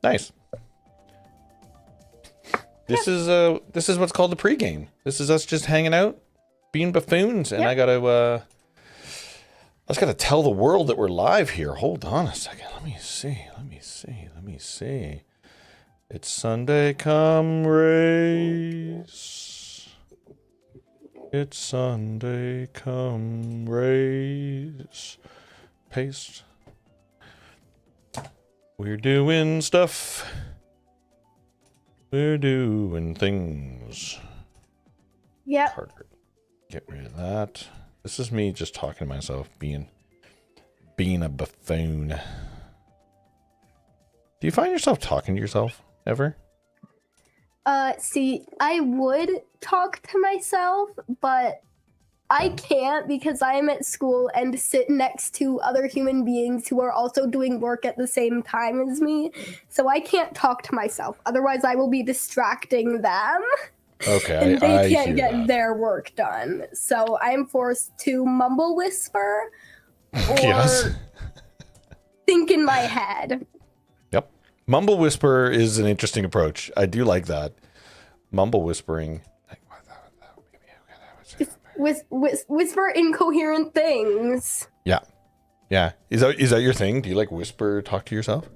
Nice. This is what's called the pregame. This is us just hanging out, being buffoons, and I just gotta tell the world that we're live here. Hold on a second. Let me see. It's Sunday, come race. It's Sunday, come race. Paste. We're doing stuff. We're doing things. Yep. Carter. Get rid of that. This is me just talking to myself, being a buffoon. Do you find yourself talking to yourself ever? See, I would talk to myself, but I can't because I am at school and sit next to other human beings who are also doing work at the same time as me. So I can't talk to myself. Otherwise, I will be distracting them. Okay, and they I can't hear get that. their work done. So I'm forced to mumble whisper or Yes. think in my head. Yep. Mumble whisper is an interesting approach. I do like that. Mumble whispering. Whisper incoherent things. Yeah. Yeah. Is that your thing? Do you like whisper, talk to yourself?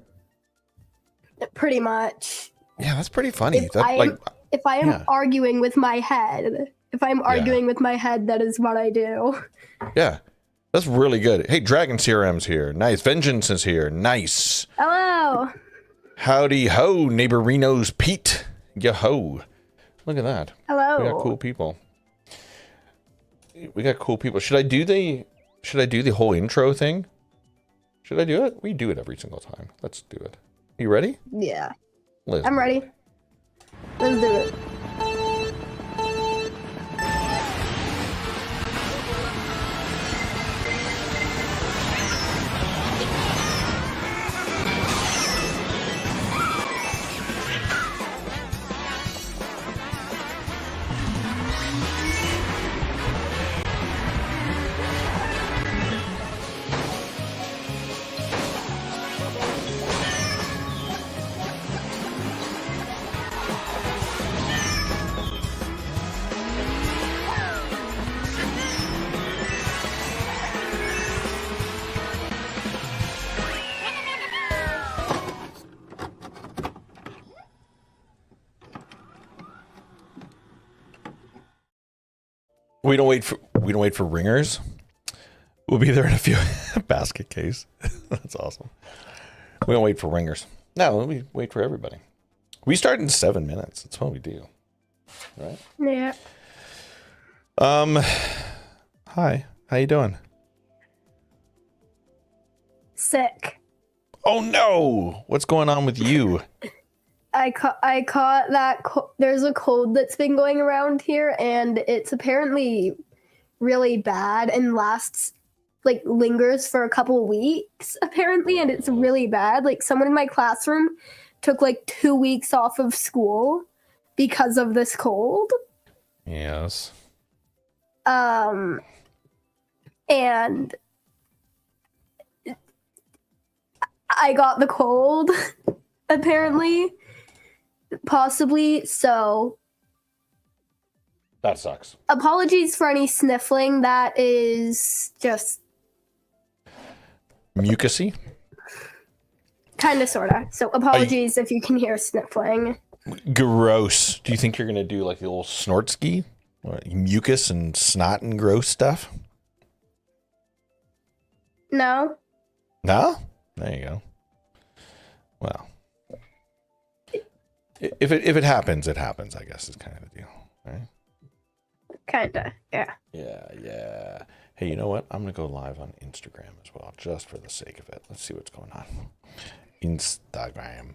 Pretty much. Yeah, that's pretty funny. If I am arguing with my head, that is what I do. Yeah. That's really good. Hey, Dragon CRM's here. Nice. Vengeance is here. Nice. Hello. Howdy ho, neighbor Reno's Pete. Yo-ho. Look at that. Hello. We got cool people. Should I do the whole intro thing? Should I do it? We do it every single time. Let's do it. You ready? Yeah. Liz, I'm ready. Let's do it. We don't wait for ringers. We'll be there in a few. Basket case. That's awesome. We don't wait for ringers. No, we wait for everybody. We start in 7 minutes. That's what we do. Right? Yeah. Hi. How you doing? Sick. Oh no! What's going on with you? I caught that. There's a cold that's been going around here, and it's apparently really bad and lingers for a couple weeks apparently, and it's really bad. Like, someone in my classroom took 2 weeks off of school because of this cold. Yes. And I got the cold apparently. Possibly, so That sucks. apologies for any sniffling. That is just Mucusy? kind of, sort of. So apologies if you can hear sniffling. Gross. Do you think you're going to do like the old snort ski? Mucus and snot and gross stuff? No? No? There you go. Well. If it happens, it happens, I guess is kind of the deal, right? Kinda, yeah. Yeah. Hey, you know what? I'm going to go live on Instagram as well, just for the sake of it. Let's see what's going on. Instagram.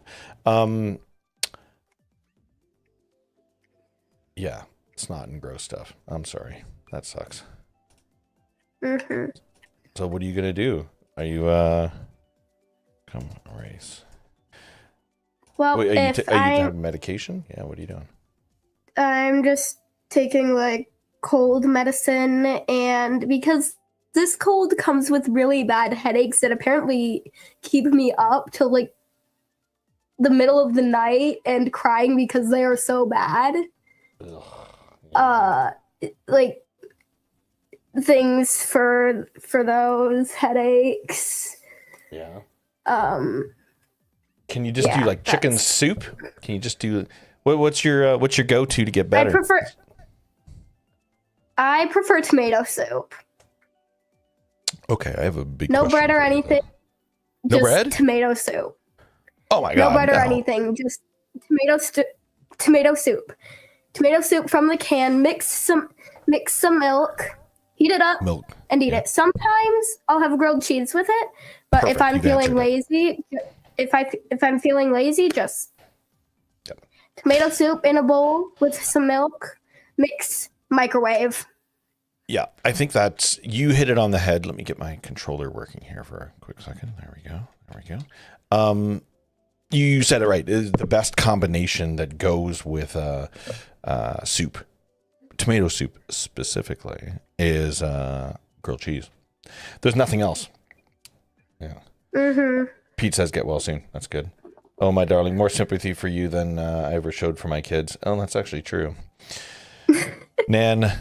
Yeah, snot and gross stuff. I'm sorry. That sucks. Mm-hmm. So what are you going to do? Are you, come race. Well, Wait, are you having medication? Yeah, what are you doing? I'm just taking cold medicine, and because this cold comes with really bad headaches that apparently keep me up till the middle of the night and crying because they are so bad. Ugh, yeah. Like things for those headaches. Yeah. Um, Can you just yeah, do like chicken that's- soup? Can you just do what's your go-to to get better? I prefer tomato soup. Okay, I have a big No question bread or for you, anything. though. No Just bread? tomato soup. Oh my No god. bread or no. anything. Just tomato soup. Tomato soup from the can. Mix some milk. Heat it up Milk. and eat Yeah. it. Sometimes I'll have grilled cheese with it, but Perfect, if I'm you've feeling answered it. lazy, if I'm feeling lazy, just Yep. tomato soup in a bowl with some milk. Mix, microwave. Yeah, I think that's you hit it on the head. Let me get my controller working here for a quick second. There we go. There we go. You said it right. It is the best combination that goes with soup. Tomato soup specifically is grilled cheese. There's nothing else. Yeah. Mm-hmm. Pete says get well soon. That's good. Oh, my darling, more sympathy for you than I ever showed for my kids. Oh, that's actually true. Nan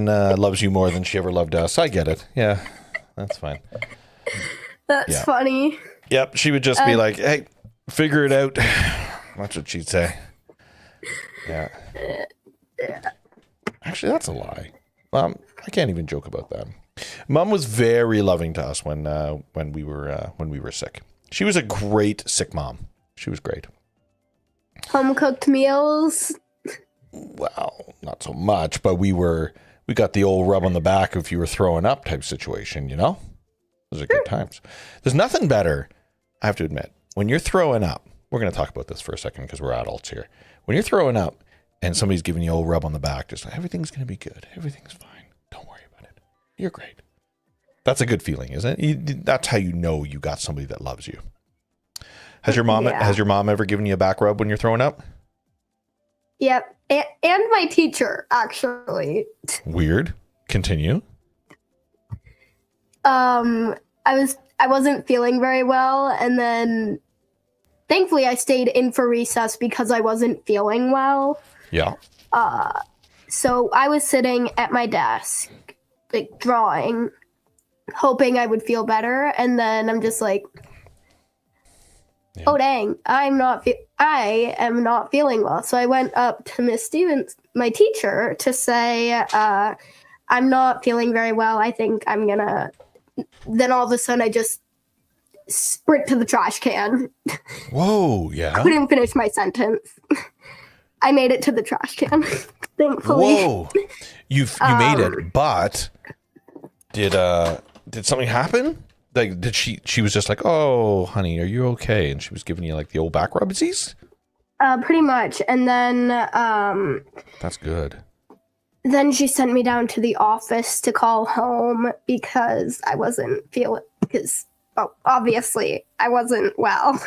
loves you more than she ever loved us. I get it. Yeah, that's fine. That's Yeah. funny. Yep, she would just be like, hey, figure it out. That's what she'd say. Yeah. Actually, that's a lie. I can't even joke about that. Mom was very loving to us when we were sick. She was a great sick mom. She was great. Home cooked meals. Well, not so much, but we got the old rub on the back if you were throwing up type situation, you know? Those are good times. There's nothing better, I have to admit, when you're throwing up. We're going to talk about this for a second because we're adults here. When you're throwing up and somebody's giving you a old rub on the back, just like, everything's going to be good. Everything's fine. Don't worry about it. You're great. That's a good feeling, isn't it? That's how you know you got somebody that loves you. Has your mom ever given you a back rub when you're throwing up? Yep. And my teacher, actually. Weird. Continue. I wasn't feeling very well, and then thankfully I stayed in for recess because I wasn't feeling well. Yeah. So I was sitting at my desk, like drawing, hoping I would feel better, and then I'm just like, Yeah. oh dang, I am not feeling well. So I went up to Miss Stevens, my teacher, to say, I'm not feeling very well. I think I'm gonna. Then all of a sudden I just sprint to the trash can. Whoa, yeah. Couldn't finish my sentence. I made it to the trash can, thankfully. Whoa. You made it, but did something happen? Like, did she was just like, oh, honey, are you okay? And she was giving you like the old back rubsies? Pretty much. And then That's good. then she sent me down to the office to call home because I wasn't feeling, because obviously I wasn't well.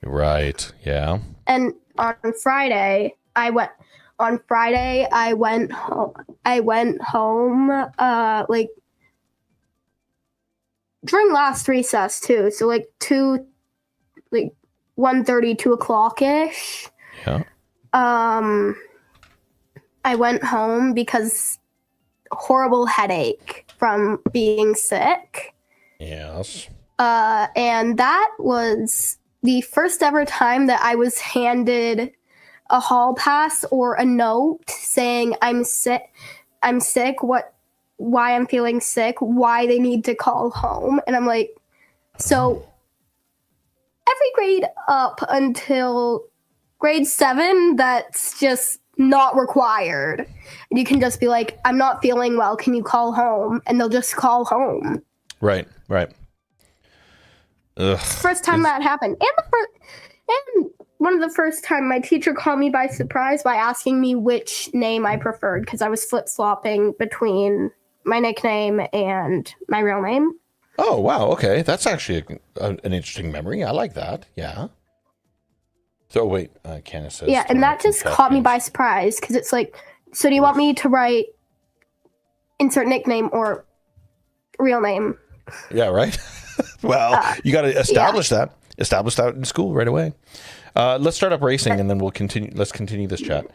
Right. Yeah. And on Friday I went home like during last recess too, so like 1:30, 2 o'clock ish. Yeah. I went home because horrible headache from being sick. Yes. And that was the first ever time that I was handed a hall pass or a note saying I'm sick, why I'm feeling sick, why they need to call home. And I'm like, so every grade up until grade 7, that's just not required. And you can just be like, I'm not feeling well, can you call home? And they'll just call home. Right. Ugh. First time that happened. And one of the first time my teacher called me by surprise by asking me which name I preferred, because I was flip-flopping between my nickname and my real name. Oh, wow. Okay. That's actually an interesting memory. I like that. Yeah. So, wait. Candace says. Yeah, and that just caught me by surprise, because it's like, so do you want me to write insert nickname or real name? Yeah, right? Well, you got to establish that. established that in school right away. Let's start up racing, and then we'll continue. Let's continue this chat.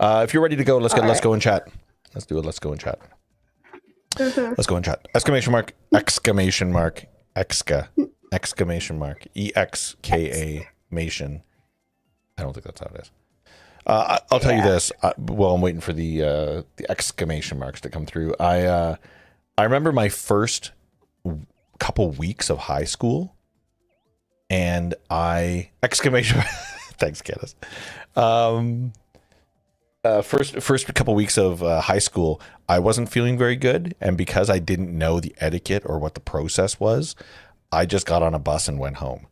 If you're ready to go, let's go and chat. Let's do it. Let's go and chat. Let's go and chat. Exclamation mark. Exclamation mark. Exclamation mark. EXKA-mation. I don't think that's how it is. I'll tell you this. While I'm waiting for the exclamation marks to come through. I remember my first couple weeks of high school, and exclamation. Thanks, Candace. First couple weeks of high school, I wasn't feeling very good, and because I didn't know the etiquette or what the process was, I just got on a bus and went home.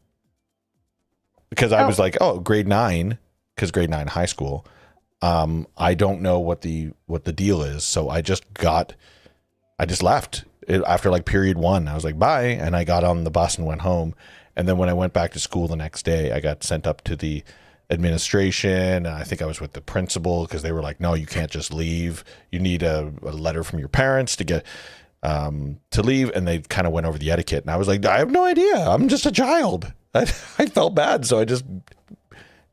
Because I was like, oh, grade 9, because grade 9 high school, I don't know what the deal is, so I just left after like period 1. I was like, bye, and I got on the bus and went home. And then when I went back to school the next day, I got sent up to the administration, and I think I was with the principal, because they were like, no, you can't just leave. You need a letter from your parents to get to leave. And they kind of went over the etiquette, and I was like, I have no idea. I'm just a child. I felt bad, so I just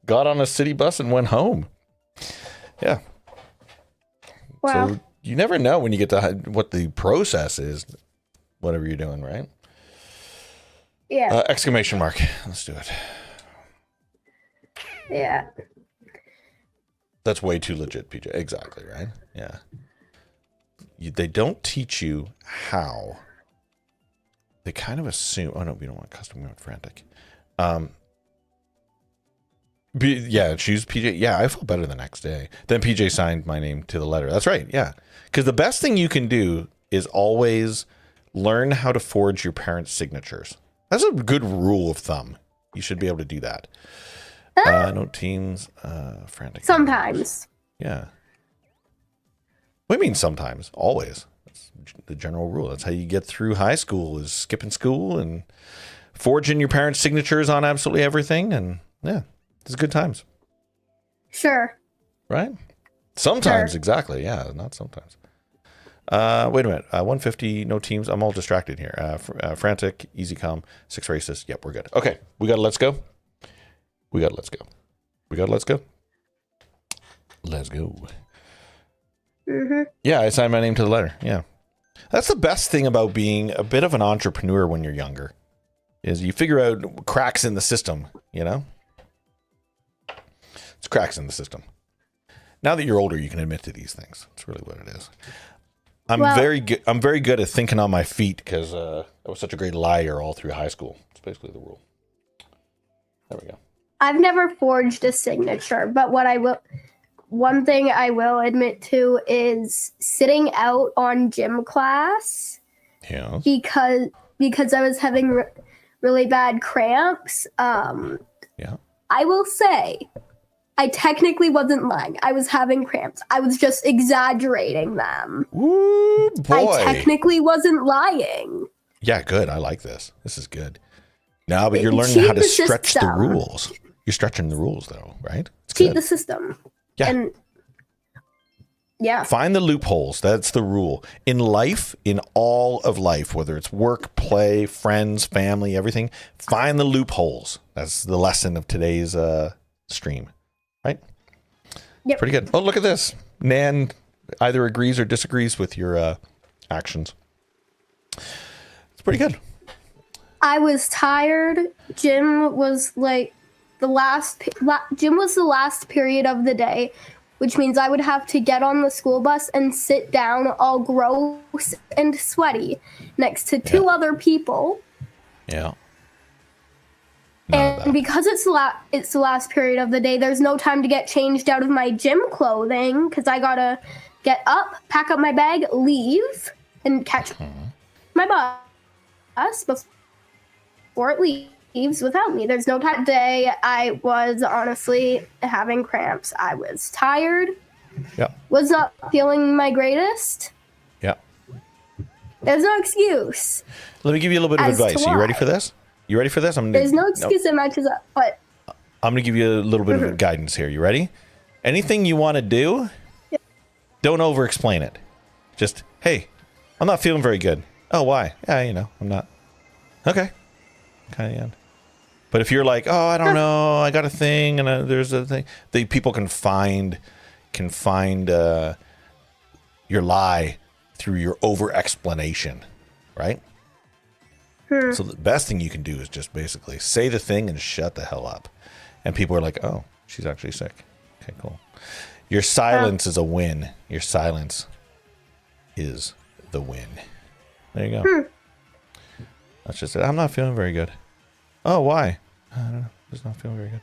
got on a city bus and went home. Yeah. Wow. So you never know when you get to what the process is, whatever you're doing, right? Yeah. Exclamation mark. Let's do it. Yeah. That's way too legit, PJ. Exactly, right? Yeah. They don't teach you how. They kind of assume. Oh, no, we don't want custom. We want frantic. Yeah, choose PJ. Yeah, I felt better the next day. Then PJ signed my name to the letter. That's right. Yeah. Because the best thing you can do is always learn how to forge your parents' signatures. That's a good rule of thumb. You should be able to do that. No teams, frantic. Sometimes. Yeah. What do you mean sometimes? Always. That's the general rule. That's how you get through high school, is skipping school and forging your parents' signatures on absolutely everything. And yeah, it's good times. Sure. Right? Sometimes, Sure. exactly. Yeah, not sometimes. Wait a minute. 150, no teams. I'm all distracted here. Frantic, easy com, 6 races. Yep, we're good. Okay, we got a let's go. Let's go. Let's go. Mm-hmm. Yeah, I signed my name to the letter. Yeah. That's the best thing about being a bit of an entrepreneur when you're younger, is you figure out cracks in the system, you know? It's cracks in the system. Now that you're older, you can admit to these things. That's really what it is. I'm very good at thinking on my feet, because I was such a great liar all through high school. It's basically the rule. There we go. I've never forged a signature, but one thing I will admit to is sitting out on gym class. Yeah. Because I was having really bad cramps. Yeah. I will say, I technically wasn't lying. I was having cramps. I was just exaggerating them. Ooh, boy. I technically wasn't lying. Yeah, good. I like this. This is good. No, but you're learning how to stretch the rules. You're stretching the rules, though, right? It's cheat good. the system. Yeah. And yeah. Find the loopholes. That's the rule. In life, in all of life, whether it's work, play, friends, family, everything, find the loopholes. That's the lesson of today's stream, right? Yep. Pretty good. Oh, look at this. Nan either agrees or disagrees with your actions. It's pretty good. I was tired. Gym was like the last period of the day, which means I would have to get on the school bus and sit down all gross and sweaty next to 2 other people. Yeah. And because it's the last period of the day, there's no time to get changed out of my gym clothing, because I gotta get up, pack up my bag, leave, and catch my bus before it leaves without me. There's no time today. I was honestly having cramps. I was tired. Yeah. Was not feeling my greatest. Yeah. There's no excuse. Let me give you a little bit of advice. Are you ready for this? You ready for this? There's no excuse that matches up, but I'm going to give you a little bit of guidance here. You ready? Anything you want to do, don't over-explain it. Just, hey, I'm not feeling very good. Oh, why? Yeah, I'm not. Okay. Kind of end. But if you're like, oh, I don't know, I got a thing, and there's a thing, people can find your lie through your over explanation, right? So the best thing you can do is just basically say the thing and shut the hell up. And people are like, oh, she's actually sick. Okay, cool. Your silence is a win. Your silence is the win. There you go. That's just it. I'm not feeling very good. Oh, why? I don't know. Just not feeling very good.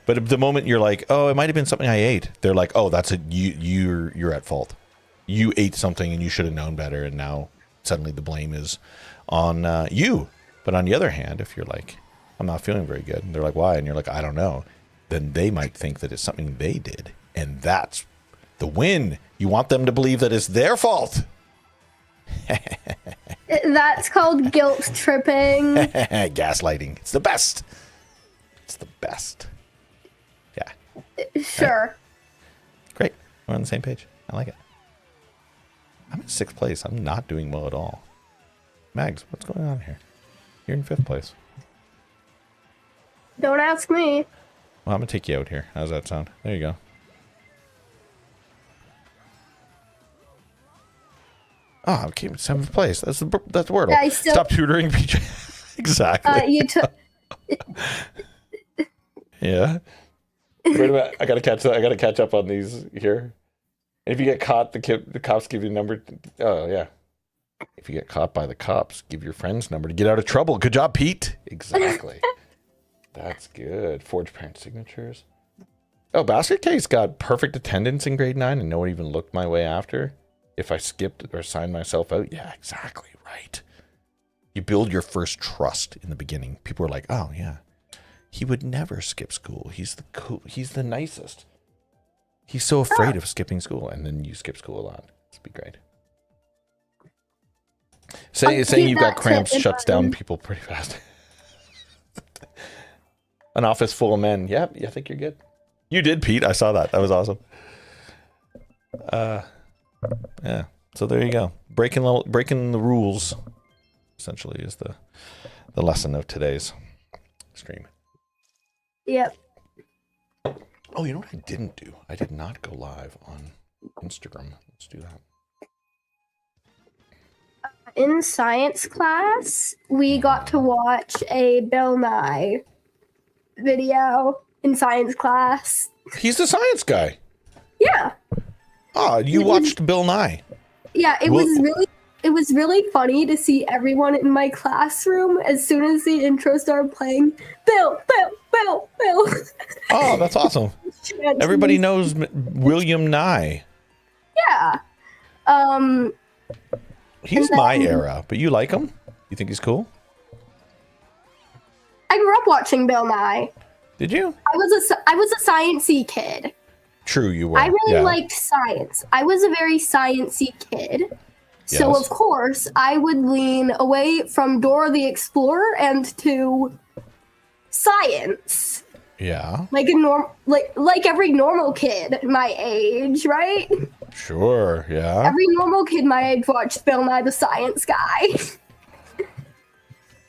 But the moment you're like, oh, it might have been something I ate, they're like, oh, that's it. You're at fault. You ate something and you should have known better, and now suddenly the blame is on you. But on the other hand, if you're like, I'm not feeling very good, and they're like, why? And you're like, I don't know. Then they might think that it's something they did, and that's the win. You want them to believe that it's their fault. That's called guilt tripping. Gaslighting. It's the best. It's the best. Yeah. Sure. Right. Great. We're on the same page. I like it. I'm in 6th place. I'm not doing well at all. Mags, what's going on here? You're in 5th place. Don't ask me. Well, I'm going to take you out here. How's that sound? There you go. Oh, okay, 7th place. That's Wordle. Yeah, Stop tutoring, PJ. Exactly. You took. Yeah. Wait a minute. I gotta catch up on these here. And if you get caught, the cops give you a number. Oh yeah. If you get caught by the cops, give your friend's number to get out of trouble. Good job, Pete. Exactly. That's good. Forge parent signatures. Oh, Basket Case got perfect attendance in grade 9, and no one even looked my way after. If I skipped or signed myself out. Yeah, exactly right. You build your first trust in the beginning. People are like, oh yeah, he would never skip school. He's the nicest. He's so afraid of skipping school, and then you skip school a lot. It'd be great. Saying you've got cramps shuts down people pretty fast. An office full of men. Yeah, I think you're good. You did, Pete. I saw that. That was awesome. Yeah. So there you go. Breaking the rules, essentially, is the lesson of today's stream. Yep. Oh, you know what I didn't do? I did not go live on Instagram. Let's do that. In science class, we got to watch a Bill Nye video in science class. He's the science guy. Yeah. Oh, you watched Bill Nye. Yeah, it was really funny to see everyone in my classroom as soon as the intro started playing. Bill. Oh, that's awesome. Everybody knows William Nye. Yeah. He's my era, but you like him? You think he's cool? I grew up watching Bill Nye. Did you? I was a science-y kid. True, you were. I really liked science. I was a very science-y kid. So, Yes. of course, I would lean away from Dora the Explorer and to science. Yeah. Like every normal kid my age, right? Sure, yeah. Every normal kid my age watched Bill Nye the Science Guy.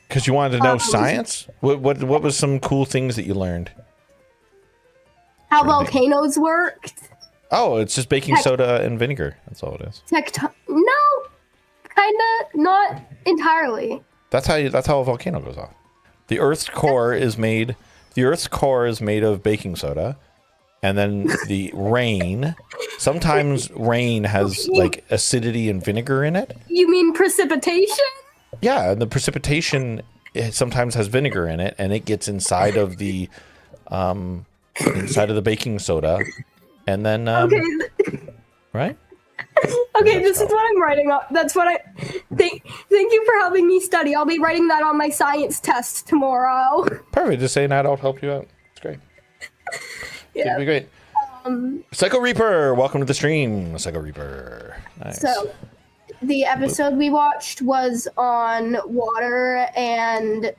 Because you wanted to know science? What was some cool things that you learned? How volcanoes worked. Oh, it's just baking soda and vinegar. That's all it is. No, kinda, not entirely. That's how a volcano goes off. The Earth's core is made of baking soda, and then the rain. Sometimes rain has like acidity and vinegar in it. You mean precipitation? Yeah, and the precipitation sometimes has vinegar in it, and it gets inside of the baking soda, and then Okay. right? Okay, this is what I'm writing up. That's what I thank you for helping me study. I'll be writing that on my science test tomorrow. Perfect. Just say an adult help you out. It's great. Yeah. It'll be great. Psycho Reaper, welcome to the stream. Psycho Reaper. Nice. So the episode we watched was on water and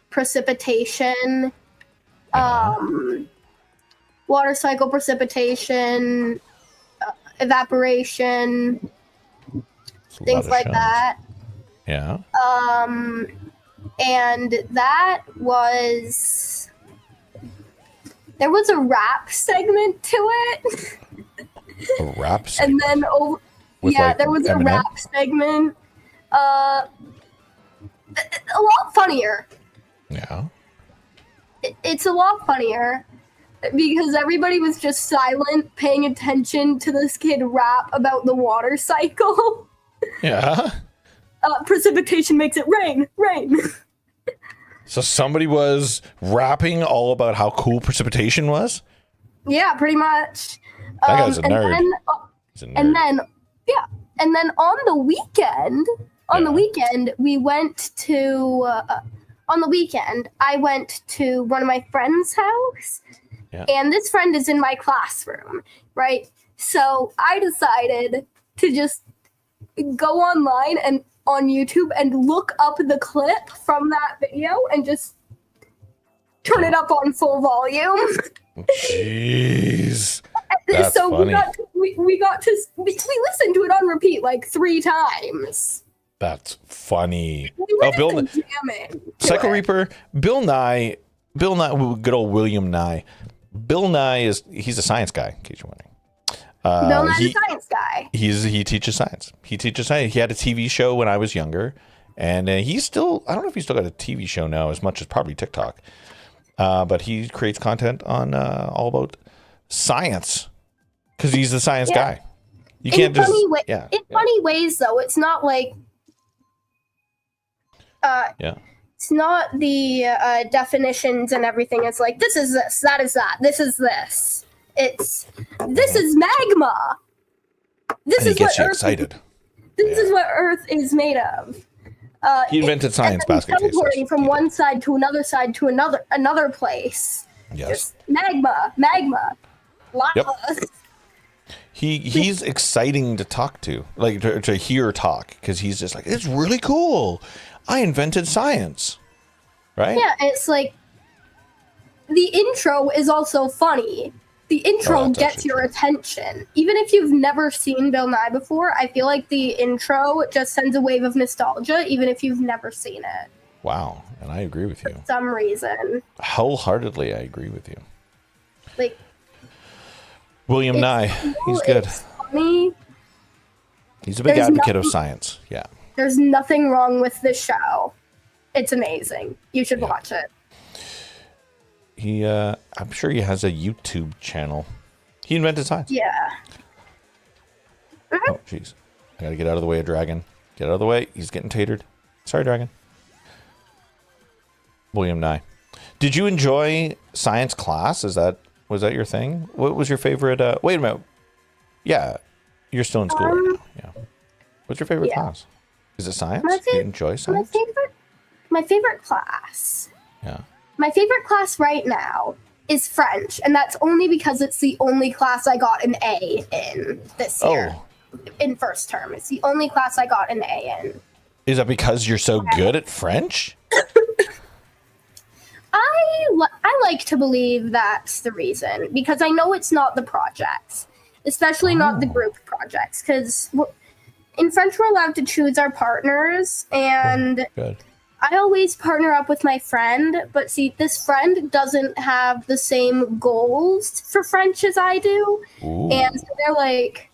precipitation. Water cycle, precipitation, evaporation, things like that. Yeah. and there was a rap segment to it. A rap segment? And then there was Eminem? a rap segment. A lot funnier. Yeah. It's a lot funnier because everybody was just silent, paying attention to this kid rap about the water cycle. Yeah. Precipitation makes it rain. So somebody was rapping all about how cool precipitation was? Yeah, pretty much. That guy's a nerd. He's a nerd. And then on the weekend, we went to. On the weekend, I went to one of my friend's house, and this friend is in my classroom, right? So I decided to just go online and on YouTube and look up the clip from that video and just turn it up on full volume. Jeez. That's so funny. we listened to it on repeat like 3 times. That's funny. Bill Psycho Reaper, Bill Nye, good old William Nye. Bill Nye he's a science guy, in case you're wondering. Bill Nye's a science guy. He teaches science. He had a TV show when I was younger, and he's still, I don't know if he's still got a TV show now as much as probably TikTok. But he creates content on all about science because he's the science guy. You can't just funny ways though. It's not like it's not the definitions and everything. It's like this is this, that is that, this is this. This is magma. This is what Earth excited. This is what Earth is made of. He invented science basket cases. Teleporting from one side to another place. Yes. Just magma, lava. Yep. He's exciting to talk to, like to hear talk, because he's just like, it's really cool. I invented science, right? Yeah, it's like the intro is also funny. The intro gets your attention. Even if you've never seen Bill Nye before, I feel like the intro just sends a wave of nostalgia, even if you've never seen it. Wow, and I agree with you. For some reason. Wholeheartedly, I agree with you. Like William Nye, he's good. It's funny. He's a big advocate of science. Yeah. There's nothing wrong with this show. It's amazing. You should watch it. I'm sure he has a YouTube channel. He invented science. Yeah. Oh, jeez. I gotta get out of the way of Dragon. Get out of the way. He's getting tatered. Sorry, Dragon. William Nye. Did you enjoy science class? Was that your thing? What was your favorite? Wait a minute. Yeah, you're still in school right now. Yeah. What's your favorite class? Is it science? Do you enjoy science? My favorite class. Yeah. My favorite class right now is French, and that's only because it's the only class I got an A in this year. In first term. It's the only class I got an A in. Is that because you're so good at French? I like to believe that's the reason, because I know it's not the projects, especially not the group projects, because in French we're allowed to choose our partners, and Good. I always partner up with my friend, but see, this friend doesn't have the same goals for French as I do. Ooh. And so they're like,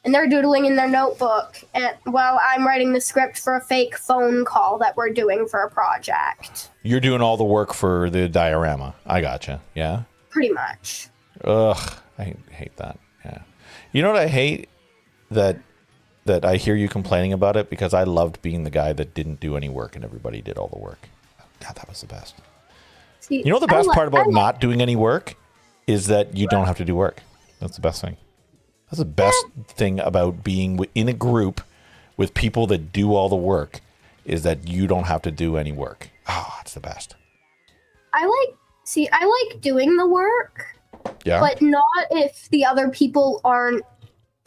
and they're doodling in their notebook and while I'm writing the script for a fake phone call that we're doing for a project. You're doing all the work for the diorama. I gotcha. Yeah? Pretty much. Ugh, I hate that. Yeah. You know what I hate? That I hear you complaining about it, because I loved being the guy that didn't do any work and everybody did all the work. God, that was the best. See, you know the best part about not doing any work is that you don't have to do work. That's the best thing. That's the best thing about being in a group with people that do all the work, is that you don't have to do any work. Oh, it's the best. I like doing the work. Yeah. But not if the other people aren't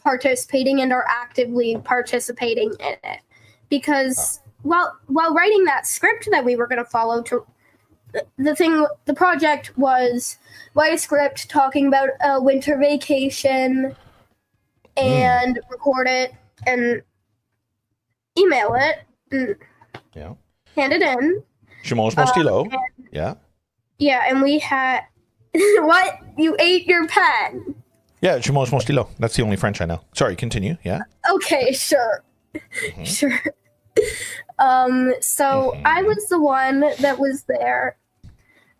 participating and are actively participating in it, because while writing that script that we were going to follow, the project was write a script talking about a winter vacation and record it and email it, Yeah. Hand it in. Chimos mon stylo. Yeah. Yeah, and we had what? You ate your pen. Yeah, chimos mon stylo. That's the only French I know. Sorry, continue. Yeah. Okay, sure. Sure. So I was the one that was there.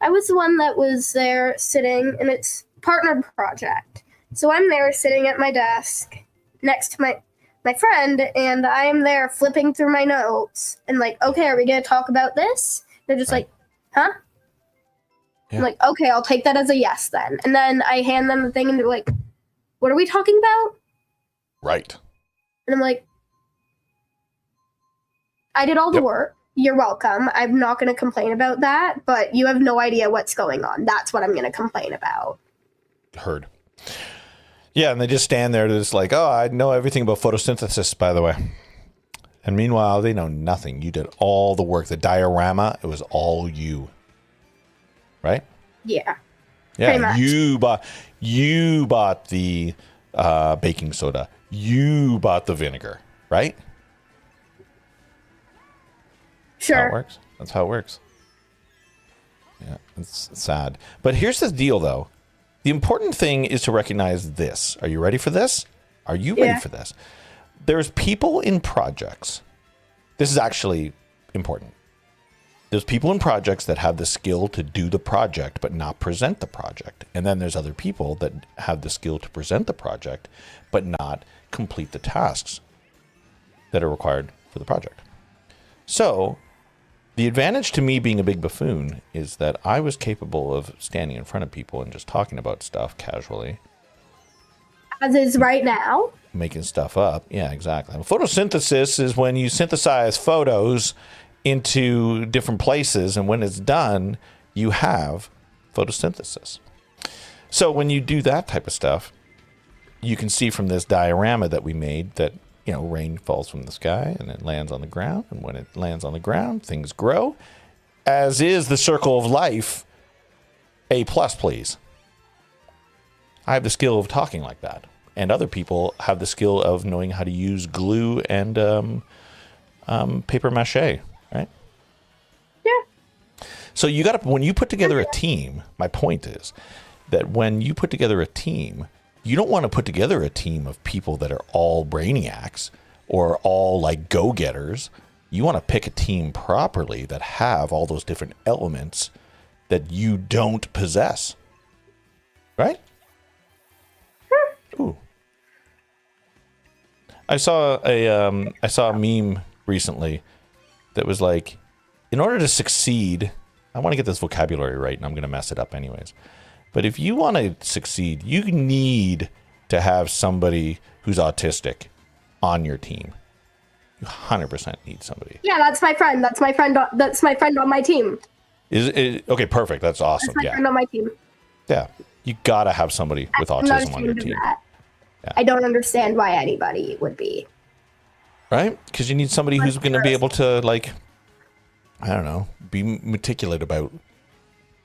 I was the one that was there sitting, and it's partner project. So I'm there sitting at my desk next to my friend, and I'm there flipping through my notes and like, okay, are we gonna talk about this? They're just like, huh? Yeah. I'm like, okay, I'll take that as a yes then. And then I hand them the thing, and they're like, what are we talking about? Right. And I'm like, I did all the work. You're welcome. I'm not going to complain about that, but you have no idea what's going on. That's what I'm going to complain about. Heard. Yeah, and they just stand there just like, oh, I know everything about photosynthesis, by the way. And meanwhile, they know nothing. You did all the work. The diorama, it was all you. Right? Yeah. Yeah, Pretty much. you bought the baking soda. You bought the vinegar, right? Sure. That's how it works. That's how it works. Yeah, it's sad. But here's the deal, though. The important thing is to recognize this. Are you ready for this? Are you ready for this? There's people in projects. This is actually important. There's people in projects that have the skill to do the project but not present the project. And then there's other people that have the skill to present the project but not complete the tasks that are required for the project. So the advantage to me being a big buffoon is that I was capable of standing in front of people and just talking about stuff casually. As is right now. Making stuff up. Yeah, exactly. Photosynthesis is when you synthesize photos into different places, and when it's done, you have photosynthesis. So when you do that type of stuff, you can see from this diorama that we made that, you know, rain falls from the sky and it lands on the ground, and when it lands on the ground, things grow, as is the circle of life. A plus, please. I have the skill of talking like that, and other people have the skill of knowing how to use glue and paper mache. Right? Yeah. So you got to, when you put together a team, my point is that when you put together a team, you don't want to put together a team of people that are all brainiacs or all like go-getters. You want to pick a team properly that have all those different elements that you don't possess. Right? Ooh. I saw a meme recently that was like, in order to succeed, I want to get this vocabulary right, and I'm going to mess it up anyways. But if you want to succeed, you need to have somebody who's autistic on your team. You 100% need somebody. Yeah, that's my friend. That's my friend. That's my friend on my team. Is okay? Perfect. That's awesome. That's my friend on my team. Yeah, you gotta have somebody with autism on your team. Yeah. I don't understand why anybody would be. Right? Because you need somebody who's going to be able to, like, I don't know, be meticulous about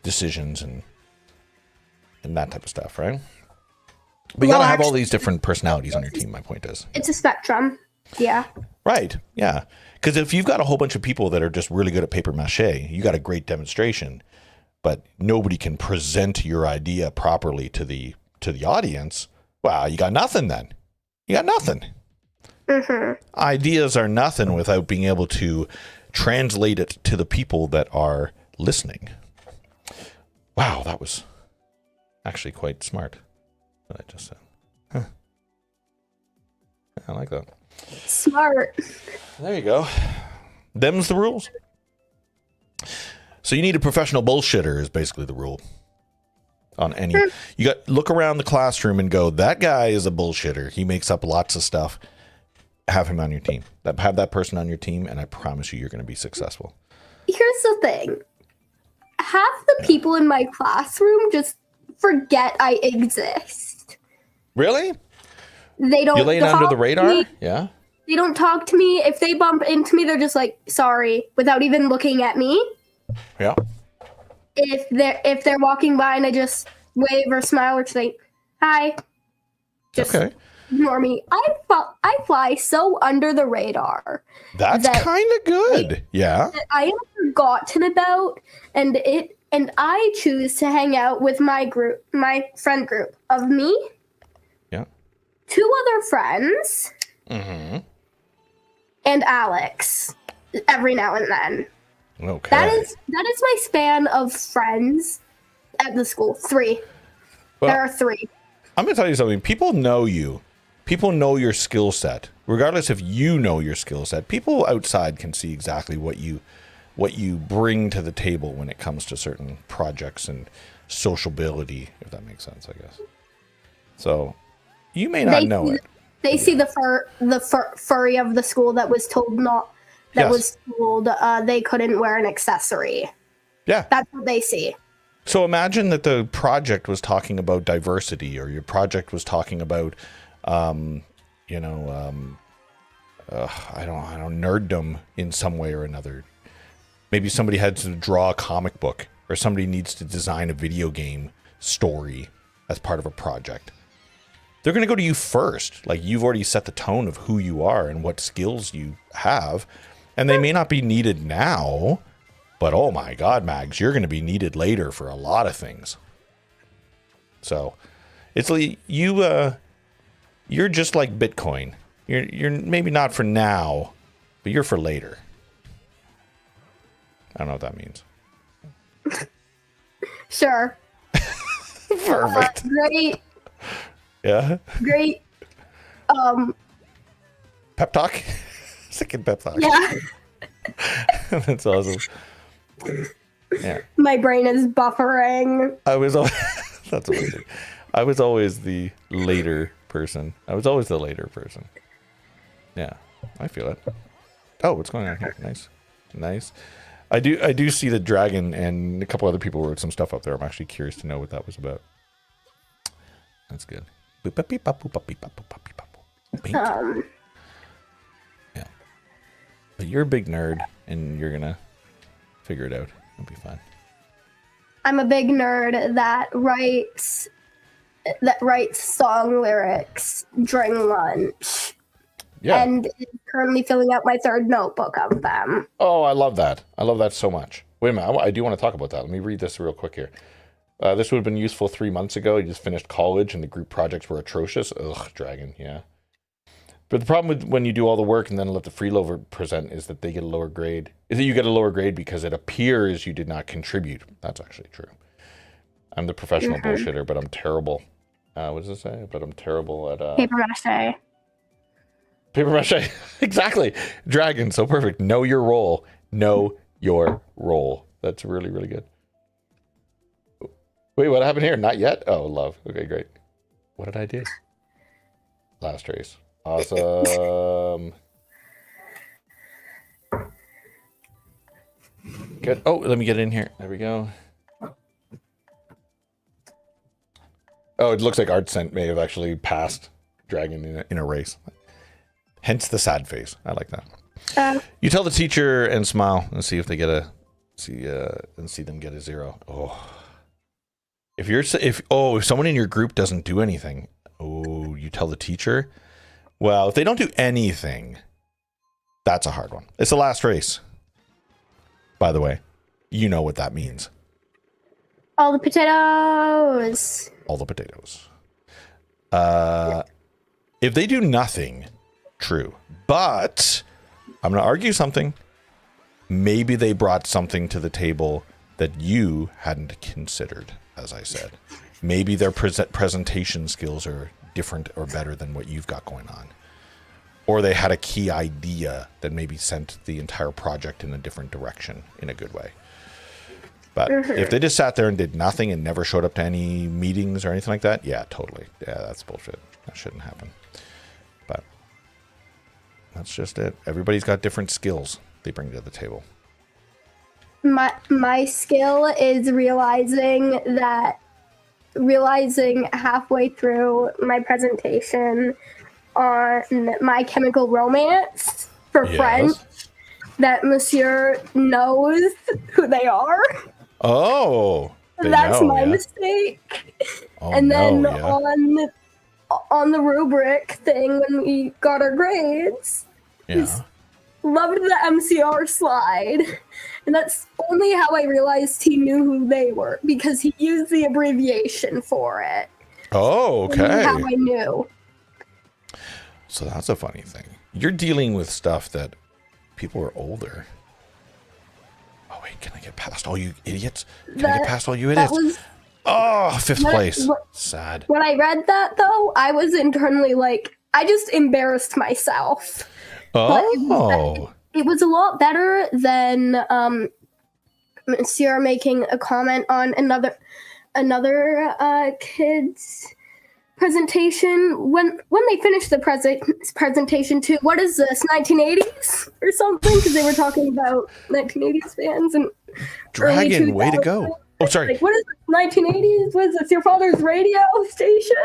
decisions and that type of stuff, right? But you got to have all these different personalities on your team, my point is. It's a spectrum. Yeah. Right. Yeah. Because if you've got a whole bunch of people that are just really good at paper mache, you got a great demonstration, but nobody can present your idea properly to the audience, wow, you got nothing then. You got nothing. Mm-hmm. Ideas are nothing without being able to translate it to the people that are listening. Wow, that was actually quite smart, what I just said. Huh. I like that. Smart. There you go. Them's the rules. So you need a professional bullshitter is basically the rule. On any, you got look around the classroom and go, that guy is a bullshitter. He makes up lots of stuff. Have him on your team. Have that person on your team, and I promise you, you're going to be successful. Here's the thing. Half the people in my classroom just forget I exist. Really? They don't. You're laying under the radar? Yeah. They don't talk to me. If they bump into me, they're just like, sorry, without even looking at me. Yeah. If they're walking by and I just wave or smile or say hi. Just, okay. Normie, I fly so under the radar. That's that kind of good. Yeah. that I am forgotten about, and I choose to hang out with my friend group of me, Yeah. 2 other friends, Mm-hmm. and Alex every now and then. Okay. That is my span of friends at the school. 3. Well, There are 3. I'm going to tell you something. People know you. People know your skill set. Regardless if you know your skill set, people outside can see exactly what you bring to the table when it comes to certain projects and sociability, if that makes sense, I guess. So you may not know it. They see the furry of the school that was told they couldn't wear an accessory. Yeah. That's what they see. So imagine that the project was talking about diversity, or your project was talking about, I don't nerddom in some way or another. Maybe somebody had to draw a comic book, or somebody needs to design a video game story as part of a project. They're going to go to you first. Like, you've already set the tone of who you are and what skills you have, and they may not be needed now. But oh my God, Mags, you're going to be needed later for a lot of things. So it's like you're just like Bitcoin. You're maybe not for now, but you're for later. I don't know what that means. Sure. Perfect. Great. Yeah. Great. Pep talk. Second pep talk. Yeah. That's awesome. Yeah. My brain is buffering. That's amazing. I was always the later person. Yeah, I feel it. Oh, what's going on here? Nice. I do see the dragon, and a couple other people wrote some stuff up there. I'm actually curious to know what that was about. That's good. Yeah. But you're a big nerd, and you're gonna figure it out. It'll be fine. I'm a big nerd that writes song lyrics during lunch. Yeah. And is currently filling out my 3rd notebook of them. Oh, I love that. I love that so much. Wait a minute. I do want to talk about that. Let me read this real quick here. This would have been useful 3 months ago. You just finished college and the group projects were atrocious. Ugh, dragon. Yeah. But the problem with when you do all the work and then let the freeloader present is that they get a lower grade. Is that you get a lower grade because it appears you did not contribute. That's actually true. I'm the professional bullshitter, but I'm terrible. What does it say? But I'm terrible at... Paper mache. Paper mache. Exactly. Dragon. So perfect. Know your role. Know your role. That's really, really good. Wait, what happened here? Not yet? Oh, love. Okay, great. What did I do? Last race. Awesome. Good. Oh, let me get in here. There we go. Oh, it looks like ArtScent may have actually passed Dragon in a race. Hence the sad face. I like that. You tell the teacher and smile and see if they get see them get a 0. Oh. If someone in your group doesn't do anything, you tell the teacher. Well, if they don't do anything, that's a hard one. It's the last race. By the way, you know what that means. All the potatoes. All the potatoes. If they do nothing, true. But I'm going to argue something. Maybe they brought something to the table that you hadn't considered, as I said. Maybe their presentation skills are different or better than what you've got going on. Or they had a key idea that maybe sent the entire project in a different direction in a good way. But if they just sat there and did nothing and never showed up to any meetings or anything like that, yeah, totally. Yeah, that's bullshit. That shouldn't happen. But that's just it. Everybody's got different skills they bring to the table. My skill is realizing halfway through my presentation on My Chemical Romance for French that Monsieur knows who they are. Oh, that's my mistake. Oh, and then on the rubric thing when we got our grades. Yeah. Loved the MCR slide. And that's only how I realized he knew who they were, because he used the abbreviation for it. Oh, okay. How I knew. So that's a funny thing. You're dealing with stuff that people are older. Oh, wait, can I get past all you idiots? Can I get past all you idiots? Oh, fifth place. Sad. When I read that, though, I was internally like, I just embarrassed myself. Oh. It was a lot better than Monsieur making a comment on another kid's presentation when they finished the presentation too. What is this, 1980s or something? Because they were talking about 1980s fans and Dragon, way to go. Oh, sorry. Like, what is this, 1980s? Was this your father's radio station?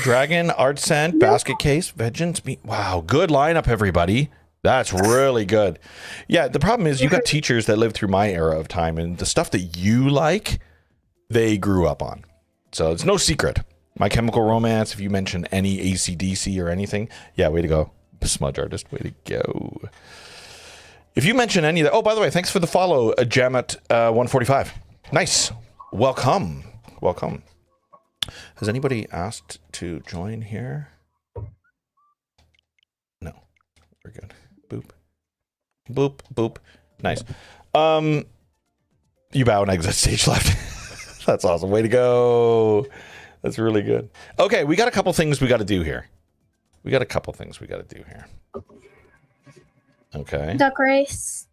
Dragon, Art Scent, Basket Case, Vengeance. Wow, good lineup, everybody. That's really good. Yeah, the problem is you got teachers that lived through my era of time, and the stuff that you like, they grew up on. So it's no secret. My Chemical Romance, if you mention any AC/DC or anything, yeah, way to go. Smudge Artist, way to go. If you mention any of that, oh, by the way, thanks for the follow, Jamet 145. Nice. Welcome. Welcome. Has anybody asked to join here? No. We're good. Boop. Boop. Boop. Nice. You bow and exit stage left. That's awesome. Way to go. That's really good. Okay, we got a couple things we got to do here. Okay. Duck race.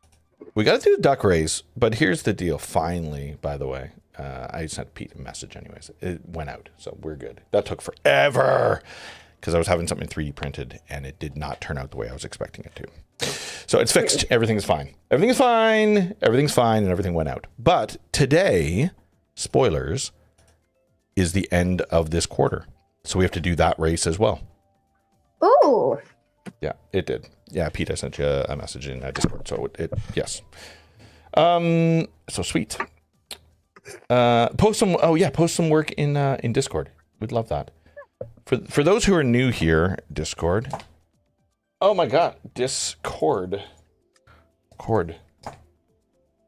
We got to do the duck race, but here's the deal. Finally, by the way, I sent Pete a message anyways. It went out, so we're good. That took forever because I was having something 3D printed, and it did not turn out the way I was expecting it to. So it's fixed. Everything's fine. Everything's fine, and everything went out. But today, spoilers, is the end of this quarter. So we have to do that race as well. Oh. Yeah, it did. Yeah, Pete, I sent you a message in Discord. So it yes. So sweet. Post some work in Discord. We'd love that. For those who are new here, Discord. Oh my god, Discord. Cord.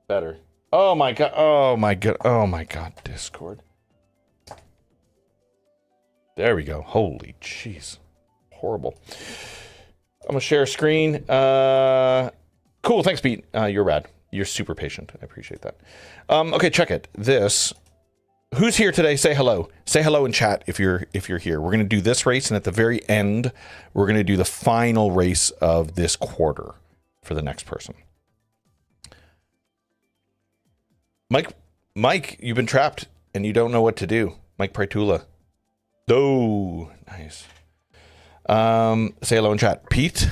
Better. Oh my god, Discord. There we go. Holy jeez. Horrible. I'm gonna share a screen. Cool, thanks, Pete. You're rad. You're super patient. I appreciate that. Okay, check it. This. Who's here today? Say hello. Say hello in chat if you're here. We're gonna do this race, and at the very end, we're gonna do the final race of this quarter for the next person. Mike, you've been trapped and you don't know what to do. Mike Pritula. Oh, nice. Say hello in chat. Pete.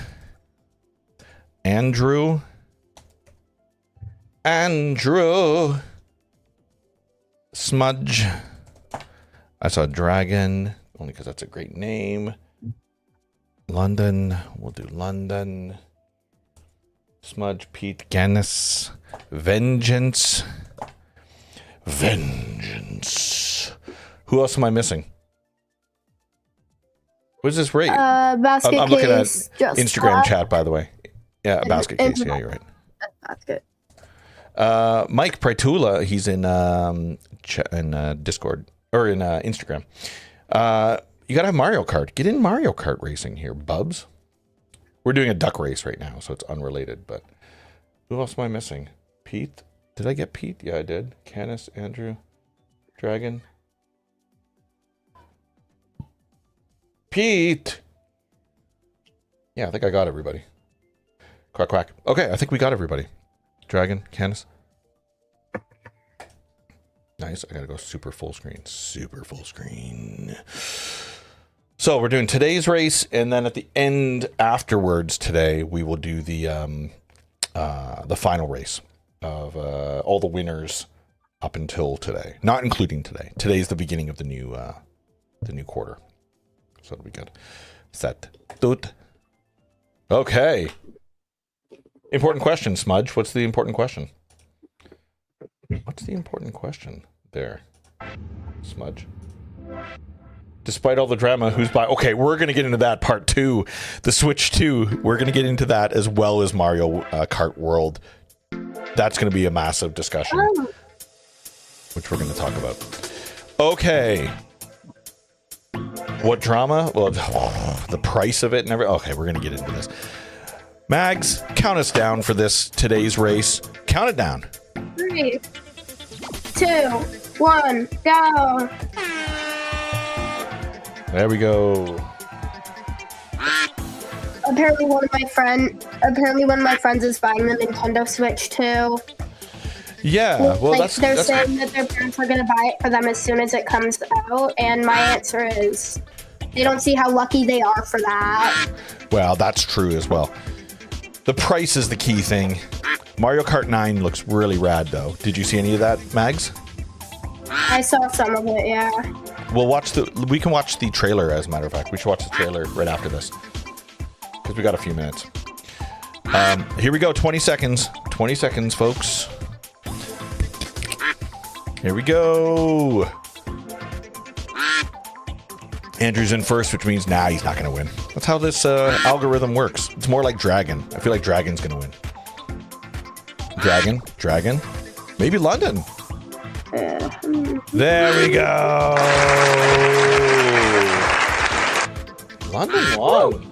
Andrew. Smudge. I saw Dragon, only because that's a great name. London. We'll do London. Smudge, Pete, Gannis. Vengeance. Who else am I missing? What's this rate? Basket I'm looking at Case, Instagram chat, by the way. Yeah, Basket Case. Yeah, you're right. Basket. Mike Pritula, he's in Discord or in Instagram. You gotta have Mario Kart. Get in Mario Kart racing here, bubs. We're doing a duck race right now, so it's unrelated. But who else am I missing? Pete. Did I get Pete? Yeah, I did. Canis, Andrew, Dragon. Pete. Yeah, I think I got everybody. Quack, quack. Okay, I think we got everybody. Dragon, Canis. Nice. I gotta go super full screen. Super full screen. So we're doing today's race, and then at the end afterwards today, we will do the final race of all the winners up until today, not including today. Today's the beginning of the new quarter. So it'll be good. Set. Doot. Okay. Important question, Smudge. What's the important question? What's the important question there, Smudge? Despite all the drama, who's buying? Okay, we're going to get into that part 2. The Switch 2. We're going to get into that as well as Mario Kart World. That's going to be a massive discussion, which we're going to talk about. Okay. What drama? Well, the price of it and everything. Okay, we're going to get into this. Mags, count us down for today's race. Count it down. 3, 2, 1, go. There we go. Apparently one of my friends is buying the Nintendo Switch too. Yeah, well, like they're saying that their parents are going to buy it for them as soon as it comes out, and my answer is they don't see how lucky they are for that. Well, that's true as well. The price is the key thing. Mario Kart 9 looks really rad, though. Did you see any of that, Mags? I saw some of it, yeah. We can watch the trailer, as a matter of fact. We should watch the trailer right after this, because we got a few minutes. Here we go. 20 seconds. 20 seconds, folks. Here we go. Andrew's in first, which means, nah, he's not going to win. That's how this algorithm works. It's more like Dragon. I feel like Dragon's going to win. Dragon. Maybe London. There we go. London won.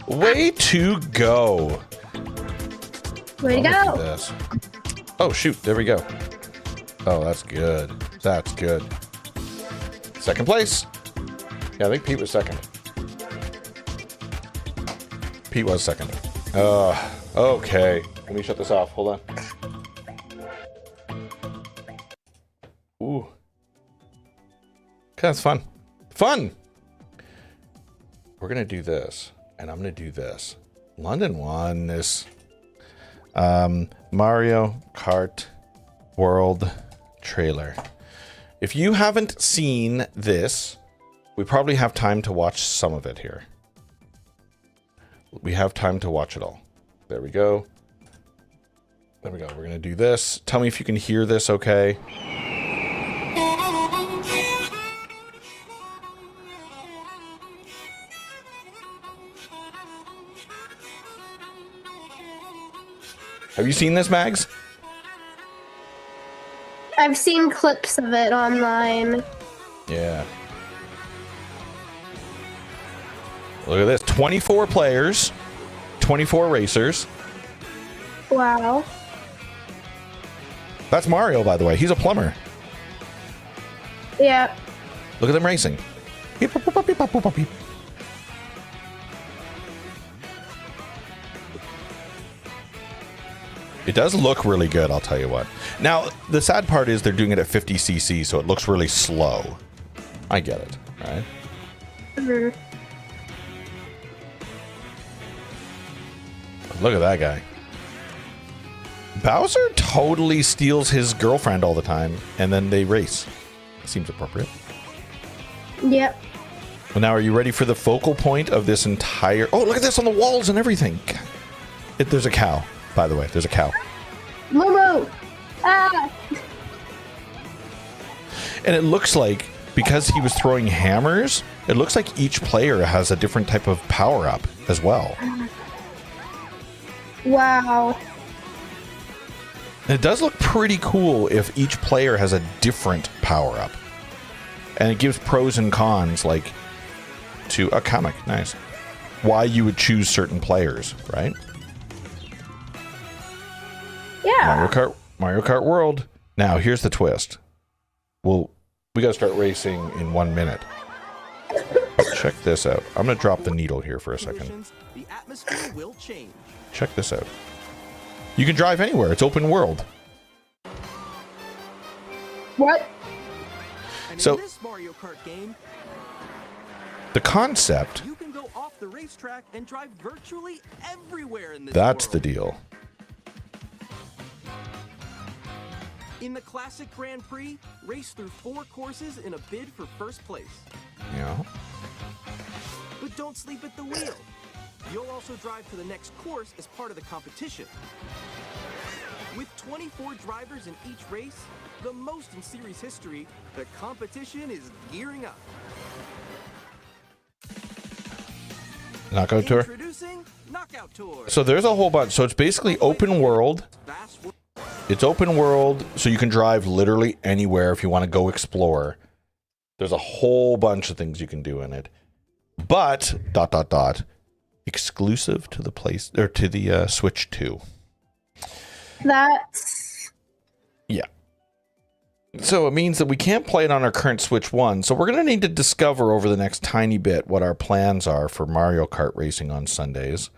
Way to go. Way to go. This. Oh, shoot. There we go. Oh, that's good. That's good. Second place. Yeah, I think Pete was second. Pete was second. Okay. Let me shut this off. Hold on. Ooh. Okay, that's fun. Fun! We're going to do this, and I'm going to do this. London won this Mario Kart World trailer. If you haven't seen this, we probably have time to watch some of it here. We have time to watch it all. There we go. There we go. We're going to do this. Tell me if you can hear this okay. Have you seen this, Mags? I've seen clips of it online. Yeah. Look at this. 24 players, 24 racers. Wow. That's Mario, by the way. He's a plumber. Yeah. Look at them racing. It does look really good, I'll tell you what. Now, the sad part is they're doing it at 50 cc, so it looks really slow. I get it, right? Mm-hmm. Look at that guy. Bowser totally steals his girlfriend all the time, and then they race. Seems appropriate. Yep. Well, now, are you ready for the focal point of this entire... Oh, look at this on the walls and everything. There's a cow, by the way. There's a cow. Momo! Ah! And it looks like, because he was throwing hammers, it looks like each player has a different type of power-up as well. Wow. It does look pretty cool if each player has a different power-up. And it gives pros and cons, like, to a comic. Nice. Why you would choose certain players, right? Yeah. Mario Kart World. Now, here's the twist. Well, we gotta start racing in 1 minute. Check this out. I'm gonna drop the needle here for a second. The atmosphere will change. Check this out. You can drive anywhere. It's open world. What? And So- in this Mario Kart game, The concept, you can go off the racetrack and drive virtually everywhere in this that's world. the deal. In the classic Grand Prix, race through 4 courses in a bid for first place. Yeah. But don't sleep at the wheel. You'll also drive to the next course as part of the competition. With 24 drivers in each race, The most in series history, the competition is gearing up. Knockout Tour. Introducing Knockout Tour. So there's a whole bunch. So it's basically open world. It's open world, so you can drive literally anywhere if you want to go explore. There's a whole bunch of things you can do in it. But exclusive to the place or to the Switch 2. That's Yeah. So it means that we can't play it on our current Switch 1. So we're going to need to discover over the next tiny bit what our plans are for Mario Kart racing on Sundays.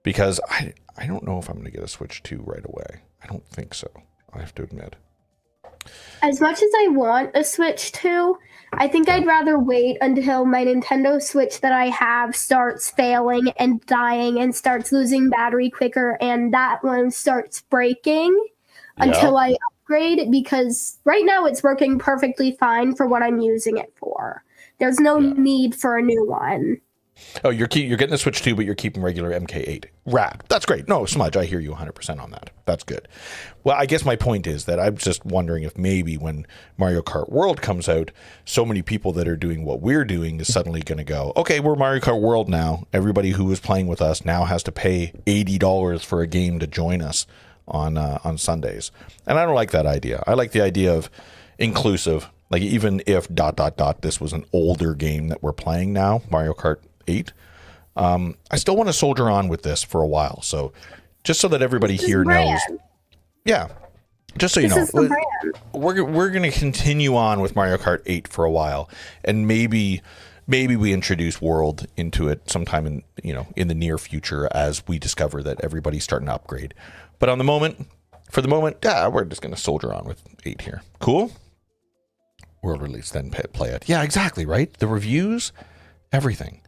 Because I don't know if I'm going to get a Switch 2 right away. I don't think so, I have to admit. as much as I want a Switch 2, I think I'd rather wait until my Nintendo Switch that I have starts failing and dying and starts losing battery quicker and that one starts breaking until I upgrade, because right now it's working perfectly fine for what I'm using it for. There's no need for a new one. Oh, you're getting the Switch 2, but you're keeping regular MK8. Rad. That's great. No, Smudge, I hear you 100% on that. That's good. Well, I guess my point is that I'm just wondering if maybe when Mario Kart World comes out, so many people that are doing what we're doing is suddenly going to go, okay, we're Mario Kart World now. Everybody who was playing with us now has to pay $80 for a game to join us on Sundays. And I don't like that idea. I like the idea of inclusive. Like even if ... this was an older game that we're playing now, Mario Kart 8, I still want to soldier on with this for a while. So just so that everybody here knows. Yeah. Just so you know, we're going to continue on with Mario Kart 8 for a while, and maybe we introduce World into it sometime in the near future as we discover that everybody's starting to upgrade. But for the moment, we're just going to soldier on with 8 here. Cool. World release, then play it. Yeah, exactly, right? The reviews, everything.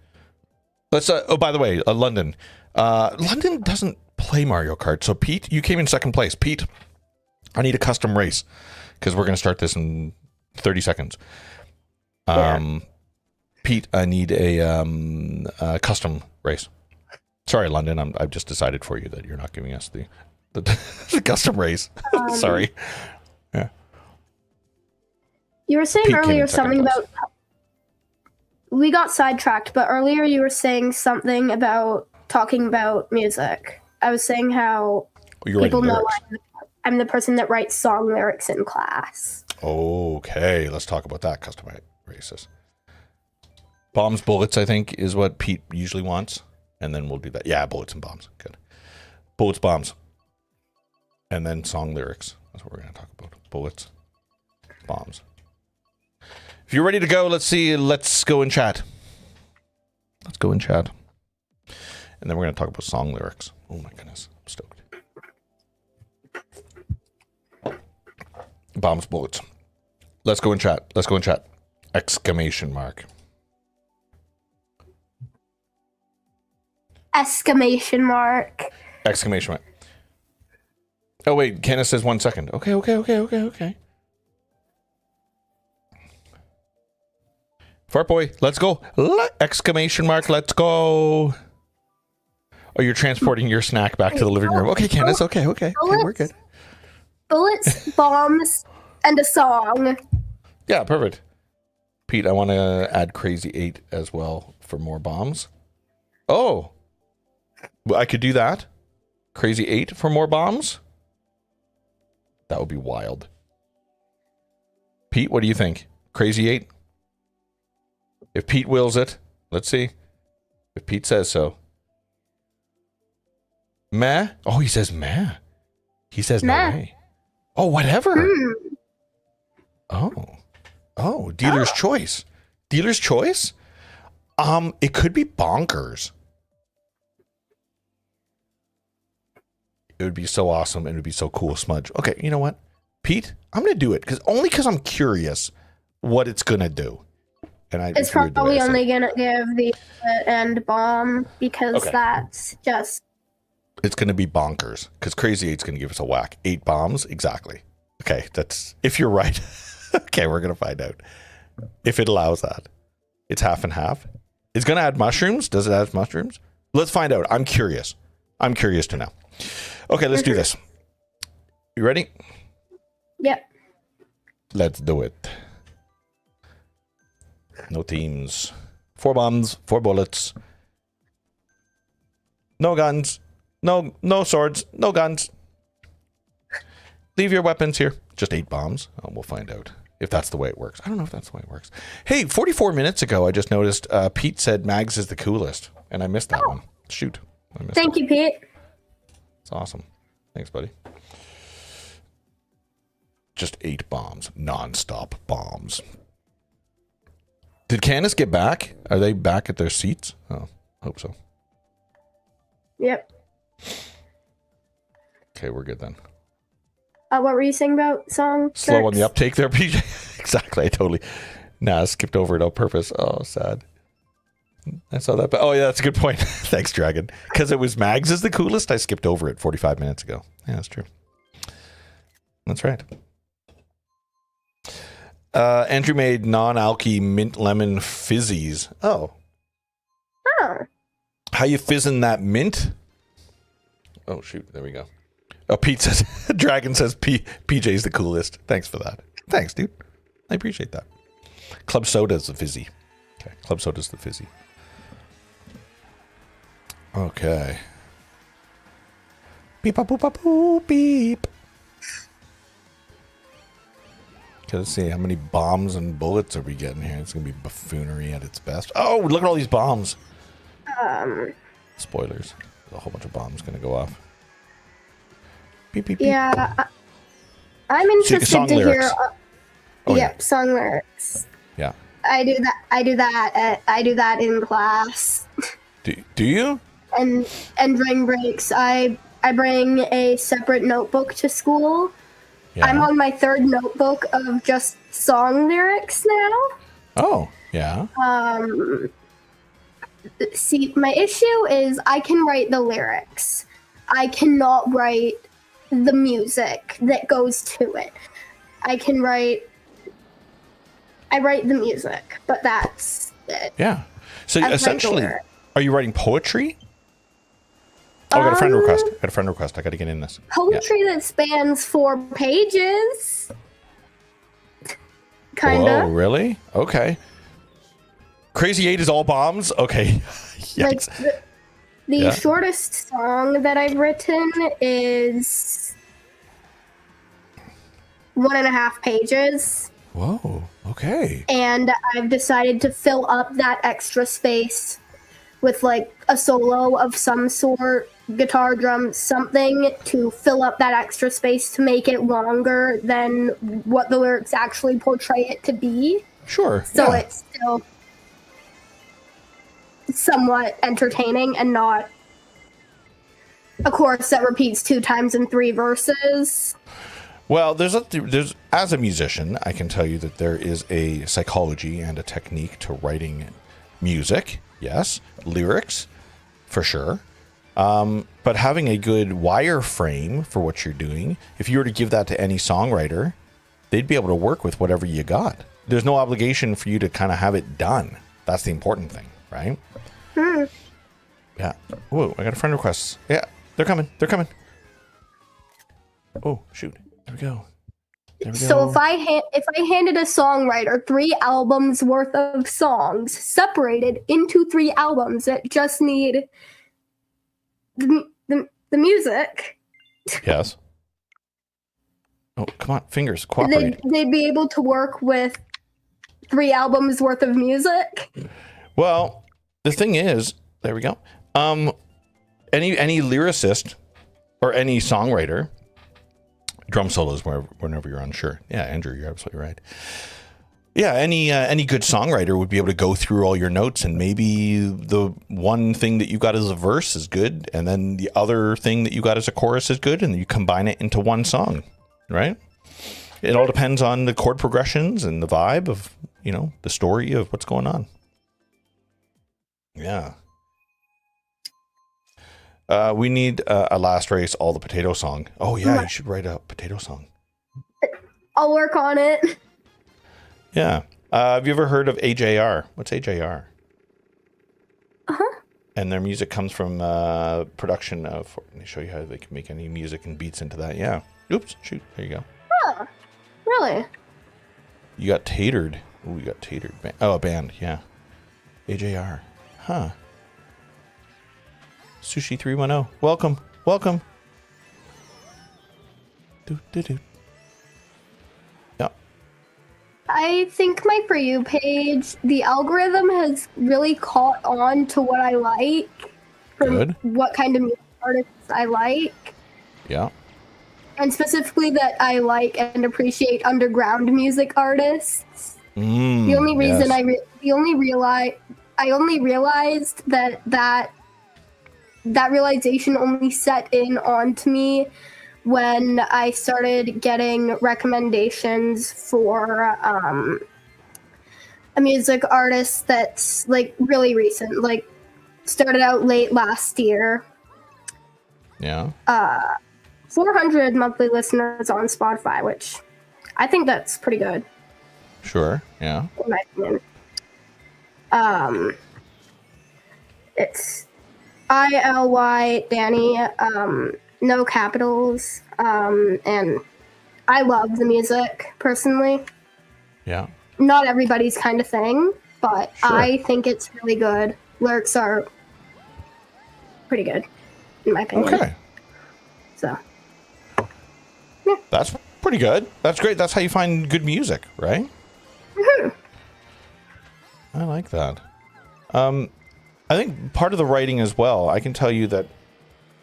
Let's. By the way, London. London doesn't play Mario Kart. So Pete, you came in second place. Pete, I need a custom race because we're going to start this in 30 seconds. Pete, I need a custom race. Sorry, London. I've just decided for you that you're not giving us the custom race. Sorry. Yeah. You were saying Pete earlier something about... We got sidetracked, but earlier you were saying something about talking about music. I was saying how people know I'm the person that writes song lyrics in class. Okay, let's talk about that. Custom races. Bombs, bullets, I think, is what Pete usually wants. And then we'll do that. Yeah, bullets and bombs. Good. Bullets, bombs. And then song lyrics. That's what we're going to talk about. Bullets, bombs. If you're ready to go, let's go and chat. Let's go and chat. And then we're going to talk about song lyrics. Oh my goodness, I'm stoked. Bombs, bullets. Let's go and chat. Let's go and chat. Exclamation mark. Exclamation mark. Exclamation mark. Oh wait, Kenneth says 1 second. Okay. Fart boy, let's go. Exclamation mark, let's go. Oh, you're transporting your snack back to the living room. Okay, Candace, okay, we're good. Bullets, bombs, and a song. Yeah, perfect. Pete, I want to add Crazy 8 as well for more bombs. Oh, I could do that. Crazy 8 for more bombs? That would be wild. Pete, what do you think? Crazy 8? If Pete wills it, let's see. If Pete says so. Meh? Oh, he says meh. He says no way. Oh, whatever. Oh, dealer's choice. Dealer's choice? It could be bonkers. It would be so awesome and it would be so cool, Smudge. Okay, you know what? Pete, I'm going to do it only because I'm curious what it's going to do. And it's probably only going to give the end bomb because that's just... It's going to be bonkers because Crazy 8's going to give us a whack. 8 bombs? Exactly. Okay, that's... If you're right. Okay, we're going to find out. If it allows that. It's half and half. It's going to add mushrooms? Does it add mushrooms? Let's find out. I'm curious. I'm curious to know. Okay, let's do this. You ready? Yep. Let's do it. No teams. 4 bombs, 4 bullets. No guns. No swords. No guns. Leave your weapons here. Just 8 bombs. Oh, we'll find out if that's the way it works. I don't know if that's the way it works. Hey, 44 minutes ago, I just noticed Pete said Mags is the coolest, and I missed that one. Shoot. I missed Thank you, Pete. It's awesome. Thanks, buddy. Just 8 bombs. Non-stop bombs. Did Candace get back? Are they back at their seats? Oh, hope so. Yep. Okay, we're good then. What were you saying about song? Slow on the lyrics? uptake there, PJ. Exactly, I totally... Nah, I skipped over it on purpose. Oh, sad. I saw that. But oh, yeah, that's a good point. Thanks, Dragon. Because it was Mags is the coolest, I skipped over it 45 minutes ago. Yeah, that's true. That's right. Andrew made non-alky mint lemon fizzies. Oh. Oh. How you fizzing that mint? Oh, shoot. There we go. Oh, Pete says, Dragon says PJ's the coolest. Thanks for that. Thanks, dude. I appreciate that. Club Soda's the fizzy. Okay, Club Soda's the fizzy. Okay. Beep, boop, boop, boop, beep. Okay, let's see. How many bombs and bullets are we getting here? It's going to be buffoonery at its best. Oh, look at all these bombs. Spoilers. There's a whole bunch of bombs going to go off. Beep, beep, beep. Yeah. I'm interested song to lyrics. hear. Oh, Yep, song lyrics. Yeah. I do that in class. Do you? And during breaks, I bring a separate notebook to school. Yeah. I'm on my 3rd notebook of just song lyrics now. Oh, yeah. See, my issue is I can write the lyrics. I cannot write the music that goes to it. I write the music, but that's it. Yeah. So I write the essentially, lyrics. are you writing poetry? Oh, I got a friend request. I got to get in this. Poetry that spans 4 pages. Kinda. Oh, really? Okay. Crazy 8 is all bombs? Okay. Like Yikes. the Yeah. shortest song that I've written is 1.5 pages. Whoa. Okay. And I've decided to fill up that extra space with like a solo of some sort, guitar, drum, something to fill up that extra space to make it longer than what the lyrics actually portray it to be. Sure. So yeah. it's still somewhat entertaining and not a chorus that repeats 2 times in 3 verses. Well, there's as a musician, I can tell you that there is a psychology and a technique to writing music. Yes, lyrics, for sure. But having a good wireframe for what you're doing, if you were to give that to any songwriter, they'd be able to work with whatever you got. There's no obligation for you to kind of have it done. That's the important thing, right? Yeah. Whoa, I got a friend request. Yeah, they're coming. They're coming. Oh, shoot. There we go. There we go. So if I handed a songwriter 3 albums worth of songs separated into 3 albums that just need the music, Yes. Oh, come on, fingers, cooperate. they'd be able to work with 3 albums worth of music. Well, the thing is, there we go. Any lyricist or any songwriter, drum solos whenever you're unsure. Yeah, Andrew, you're absolutely right. Yeah, any good songwriter would be able to go through all your notes, and maybe the one thing that you got as a verse is good, and then the other thing that you got as a chorus is good, and you combine it into one song, right? It all depends on the chord progressions and the vibe of, the story of what's going on. Yeah. We need a last race, all the potato song. Oh yeah, you should write a potato song. I'll work on it. Yeah. Have you ever heard of AJR? What's AJR? Uh-huh. And their music comes from production of. Let me show you how they can make any music and beats into that. Yeah. Oops. Shoot. There you go. Oh, really? You got tatered. Oh, you got tatered. Oh, a band. Yeah. AJR. Huh. Sushi 310. Welcome. Welcome. Do, do, do. Yeah. I think my For You page, the algorithm has really caught on to what I like. From Good. what kind of music artists I like. Yeah. And specifically that I like and appreciate underground music artists. The only reason yes. I only realized that realization only set in onto me when I started getting recommendations for a music artist that's like really recent, like started out late last year. Yeah. 400 monthly listeners on Spotify, which I think that's pretty good. Sure. Yeah. In my opinion. It's ILY Danny, no capitals, and I love the music personally. Yeah. Not everybody's kind of thing, but Sure. I think it's really good. Lyrics are pretty good, in my opinion. Okay. So. That's pretty good. That's great. That's how you find good music, right? Mm-hmm. I like that. I think part of the writing as well, I can tell you that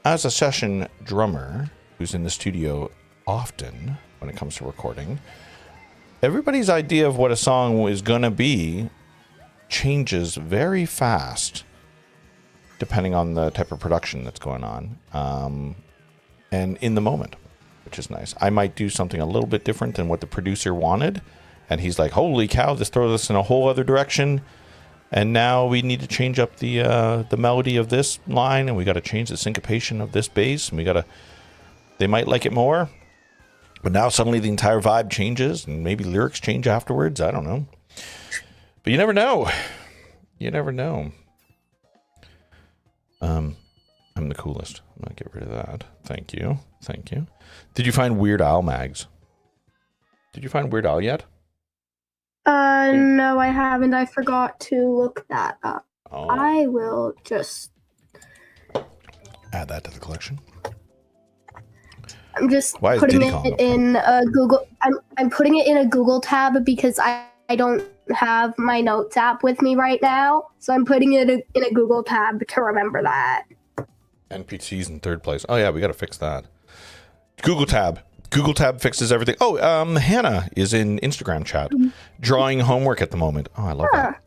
as a session drummer who's in the studio often when it comes to recording, everybody's idea of what a song is going to be changes very fast depending on the type of production that's going on and in the moment, which is nice. I might do something a little bit different than what the producer wanted, and he's like, holy cow, this throws us in a whole other direction, and now we need to change up the melody of this line, and we got to change the syncopation of this bass, and they might like it more, but now suddenly the entire vibe changes, and maybe lyrics change afterwards. I don't know. But you never know. You never know. I'm the coolest. I'm going to get rid of that. Thank you. Thank you. Did you find Weird Al, Mags? Did you find Weird Al yet? No, I haven't. I forgot to look that up. Oh. I will just Add that to the collection. I'm just Why is putting Diddy Kong it up there? in a Google. I'm putting it in a Google tab because I don't have my notes app with me right now, so I'm putting it in a Google tab to remember that. NPC's in third place. Oh yeah, we got to fix that. Google tab. Google tab fixes everything. Oh, Hannah is in Instagram chat, drawing homework at the moment. Oh, I love that.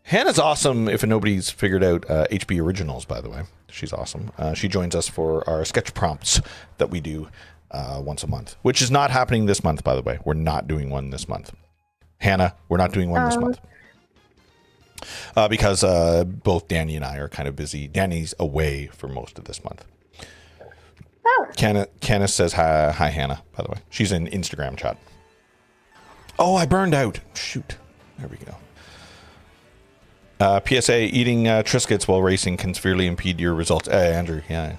Hannah's awesome. If nobody's figured out HB Originals, by the way, she's awesome. She joins us for our sketch prompts that we do once a month, which is not happening this month, by the way. We're not doing one this month. Hannah, we're not doing one this month. Because both Danny and I are kind of busy. Danny's away for most of this month. Oh. Candace says hi, Hannah, by the way. She's in Instagram chat. Oh, I burned out. Shoot. There we go. PSA, eating Triscuits while racing can severely impede your results. Hey, Andrew, yeah.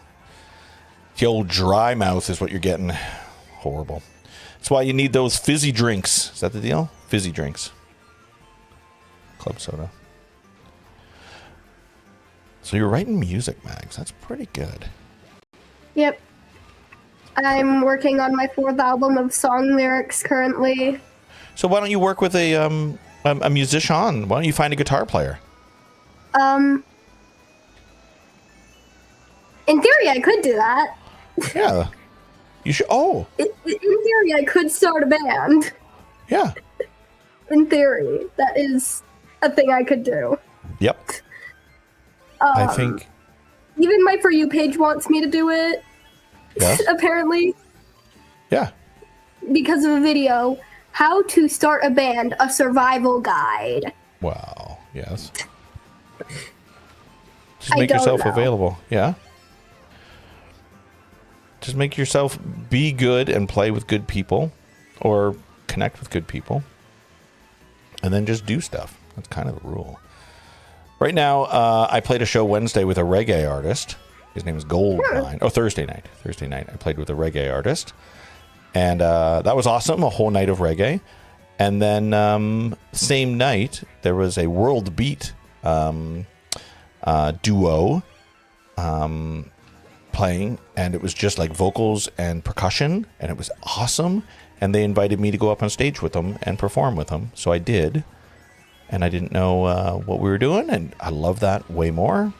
The old dry mouth is what you're getting. Horrible. That's why you need those fizzy drinks. Is that the deal? Fizzy drinks. Club soda. So you're writing music, Mags. That's pretty good. Yep. I'm working on my 4th album of song lyrics currently. So why don't you work with a musician? Why don't you find a guitar player? In theory, I could do that. Yeah. You should. Oh. In theory, I could start a band. Yeah. In theory, that is a thing I could do. Yep. I think. Even my For You page wants me to do it. Yeah. Apparently. Yeah. Because of a video, How to Start a Band, a Survival Guide. Wow. Yes. Just I make don't yourself know. available. Yeah. Just make yourself be good and play with good people or connect with good people. And then just do stuff. That's kind of the rule. Right now, I played a show Wednesday with a reggae artist. His name is Goldmine. Oh, Thursday night. I played with a reggae artist. And that was awesome. A whole night of reggae. And then same night, there was a World Beat duo playing, and it was just like vocals and percussion, and it was awesome. And they invited me to go up on stage with them and perform with them, so I did. And I didn't know what we were doing, and I love that way more.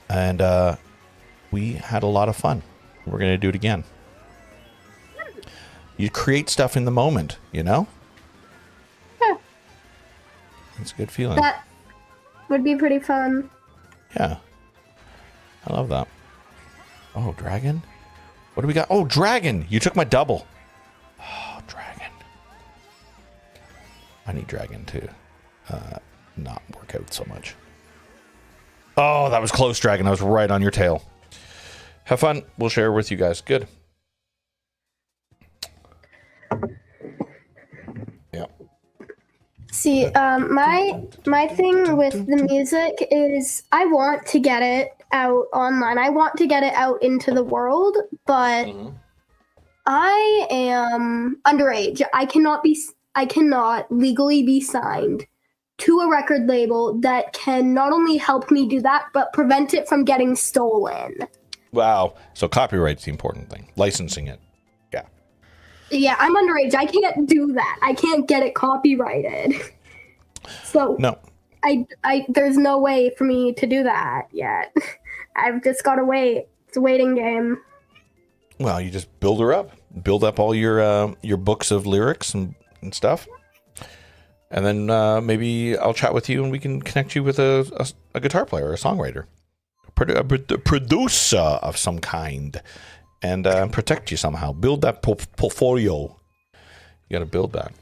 And we had a lot of fun. We're going to do it again. You create stuff in the moment, you know? Yeah. It's a good feeling. That would be pretty fun. Yeah. I love that. Oh, dragon? What do we got? Oh, dragon! You took my double. Oh, dragon. I need dragon to not work out so much. Oh, that was close, dragon. I was right on your tail. Have fun. We'll share with you guys. Good. Yeah. See, my thing with the music is I want to get it out online. I want to get it out into the world, but I am underage. I cannot legally be signed to a record label that can not only help me do that, but prevent it from getting stolen. Wow. So copyright's the important thing. Licensing it. Yeah. Yeah, I'm underage. I can't do that. I can't get it copyrighted. So No. I there's no way for me to do that yet. I've just got to wait. It's a waiting game. Well, you just build her up. Build up all your books of lyrics and stuff. And then maybe I'll chat with you and we can connect you with a guitar player, a songwriter, a producer of some kind, and protect you somehow. Build that portfolio. You got to build that.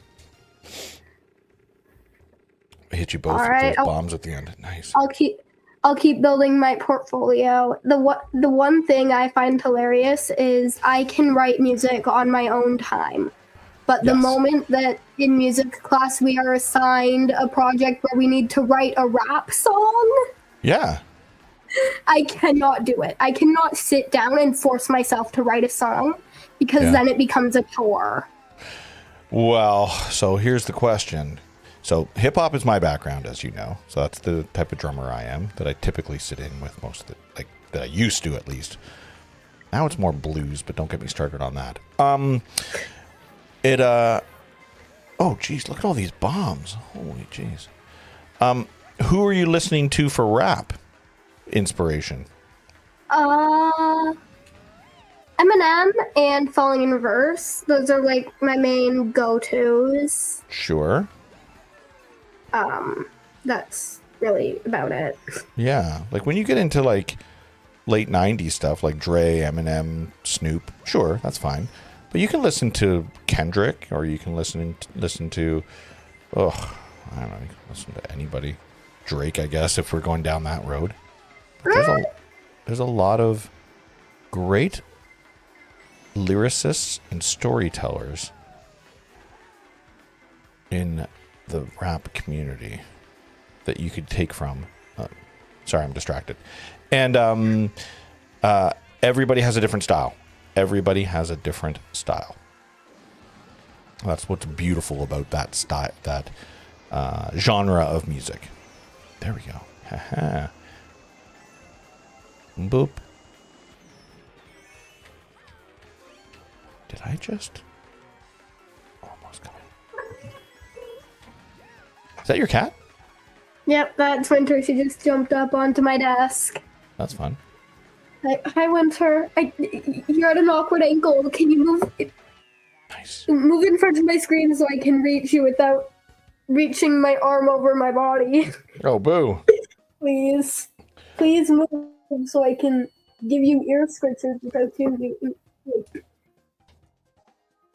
I hit you both All with right, those bombs at the end. Nice. I'll keep building my portfolio. The one thing I find hilarious is I can write music on my own time. But the Yes. moment that in music class we are assigned a project where we need to write a rap song, Yeah. I cannot do it. I cannot sit down and force myself to write a song because Yeah. then it becomes a chore. Well, so here's the question. So hip hop is my background, as you know. So that's the type of drummer I am, that I typically sit in with most of it, like that I used to at least. Now it's more blues, but don't get me started on that. Oh geez, look at all these bombs. Holy jeez. Who are you listening to for rap inspiration? Eminem and Falling in Reverse. Those are like my main go-tos. Sure. That's really about it. Yeah, like when you get into like late 90s stuff like Dre, Eminem, Snoop, sure, that's fine. But you can listen to Kendrick, or you can listen to I don't know, you can listen to anybody. Drake, I guess, if we're going down that road. There's a lot of great lyricists and storytellers in the rap community that you could take from. Sorry, I'm distracted. And everybody has a different style. Everybody has a different style. That's what's beautiful about that style, that genre of music. There we go. Haha. Boop. Did I just? Almost coming. Is that your cat? Yep, that's Winter. She just jumped up onto my desk. That's fun. Hi, Winter. You're at an awkward angle. Can you Nice. move in front of my screen so I can reach you without reaching my arm over my body? Oh, boo. Please. Please move so I can give you ear scratches because you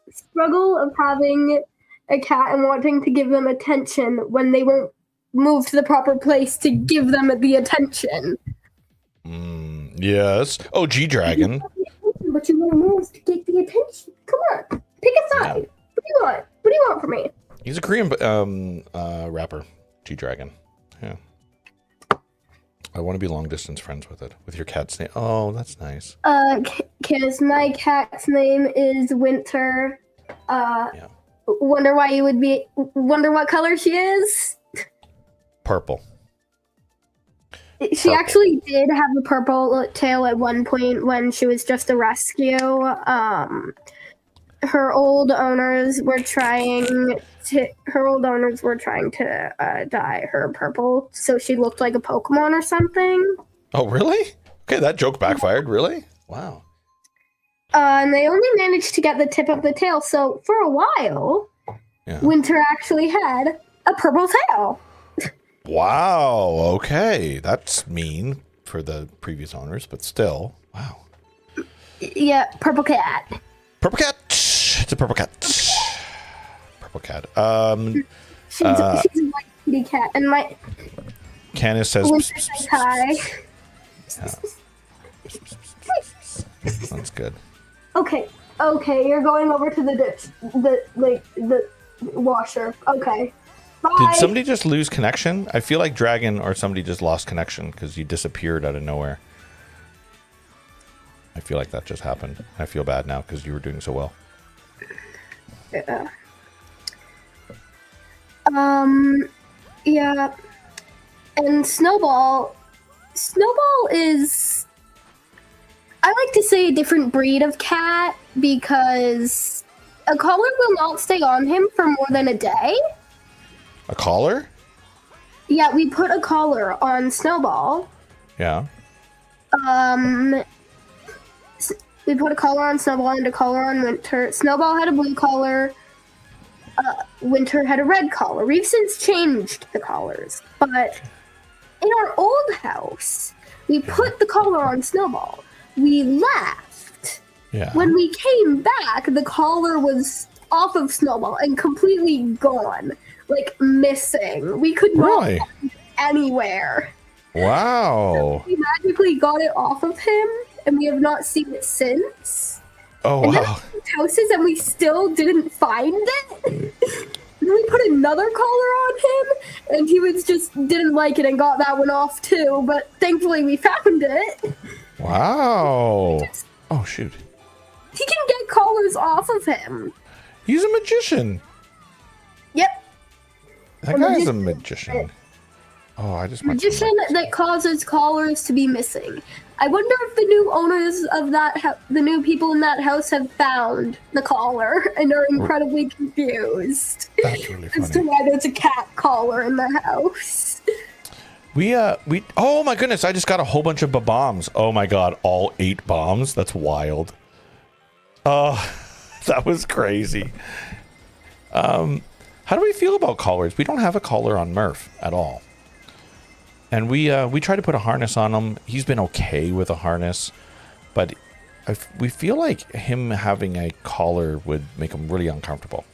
struggle of having a cat and wanting to give them attention when they won't move to the proper place to give them the attention. Yes. Oh, G-Dragon. But you won't move to get the attention. Come on. Pick a side. Yeah. What do you want? What do you want from me? He's a Korean rapper. G-Dragon. Yeah. I want to be long distance friends with it. With your cat's name. Oh, that's nice. Cause my cat's name is Winter. Yeah. Wonder why you would be. Wonder what color she is. Purple. She Purple. actually did have a purple tail at one point when she was just a rescue. Her old owners were trying to dye her purple so she looked like a Pokemon or something. Oh, really? Okay, that joke backfired. Really? Wow. And they only managed to get the tip of the tail. So for a while, Yeah. Winter actually had a purple tail. Wow. Okay, that's mean for the previous owners, but still, wow. Yeah, purple cat. Purple cat. It's a purple cat. Purple cat. She's a white kitty cat, and my Candace says. Winter says hi. That's good. Okay, you're going over to the ditch, the washer. Okay, bye. Did somebody just lose connection? I feel like Dragon or somebody just lost connection because you disappeared out of nowhere. I feel like that just happened. I feel bad now because you were doing so well. Yeah. Yeah. And Snowball is, I like to say, a different breed of cat because a collar will not stay on him for more than a day. A collar? Yeah, we put a collar on Snowball. Yeah. We put a collar on Snowball and a collar on Winter. Snowball had a blue collar. Winter had a red collar. We've since changed the collars, but in our old house, we put the collar on Snowball. We left. Yeah. When we came back, the collar was off of Snowball and completely gone, like missing. We could not Really? find it anywhere. Wow. We magically got it off of him, and we have not seen it since. Oh, And then wow. we moved houses, and we still didn't find it. And then we put another collar on him, and he was just didn't like it and got that one off too. But thankfully, we found it. Wow. Oh, shoot. He can get collars off of him. He's a magician. Yep, That A guy's a magician. magician. Oh, I just went to magician that causes collars to be missing. I wonder if the new owners of that, the new people in that house, have found the collar and are incredibly confused That's really as to funny. why there's a cat collar in the house. We oh my goodness, I just got a whole bunch of bombs. Oh my god, all 8 bombs? That's wild. Oh, that was crazy. How do we feel about collars? We don't have a collar on Murph at all. And we tried to put a harness on him. He's been okay with a harness, but we feel like him having a collar would make him really uncomfortable.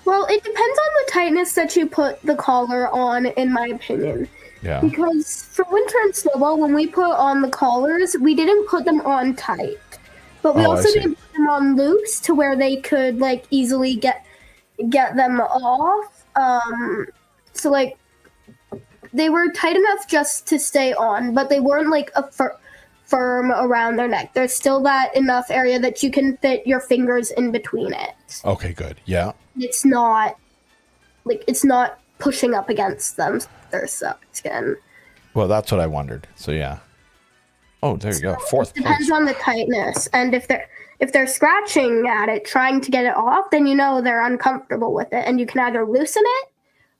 Well, it depends on the tightness that you put the collar on, in my opinion. Yeah. Because for Winter and Snowball, when we put on the collars, we didn't put them on tight. But we Oh, I also see. didn't put them on loose to where they could like easily get them off. So like they were tight enough just to stay on, but they weren't like firm around their neck. There's still that enough area that you can fit your fingers in between it. Okay, good. Yeah. It's not pushing up against them, their skin. Well, that's what I wondered. So yeah. Oh, there you go. 4th Depends place. on the tightness, and if they're scratching at it, trying to get it off, then you know they're uncomfortable with it, and you can either loosen it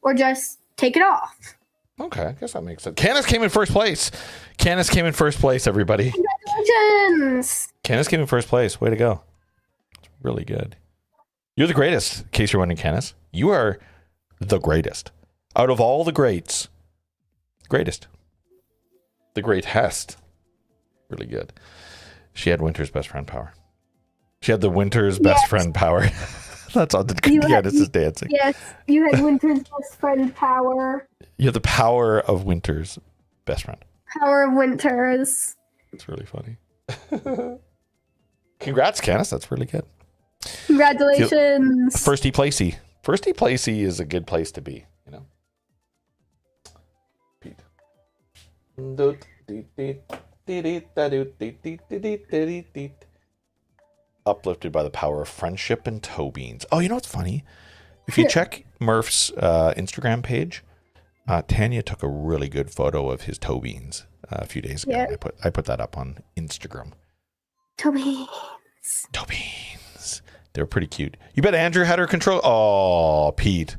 or just take it off. Okay, I guess that makes sense. Candace came in first place. Candace came in first place, everybody. Congratulations! Candace came in first place. Way to go. It's really good. You're the greatest, in case you're wondering, Candace. You are the greatest. Out of all the greats, greatest. The greatest. Really good. She had Winter's best friend power. She had the Winter's best Yes. friend power. That's all. You had- Candace is dancing. Yes, you had Winter's best friend power. You have the power of Winter's best friend. Power of Winter's. It's really funny. Congrats, Candace. That's really good. Congratulations. Firsty placey. Firsty placey is a good place to be, you know. Pete. uplifted by the power of friendship and toe beans. Oh, you know what's funny? If you check Murph's Instagram page, Tanya took a really good photo of his toe beans a few days ago. Yeah. I put that up on Instagram. Toe beans. Toe beans. They were pretty cute. You bet Andrew had her control. Oh, Pete.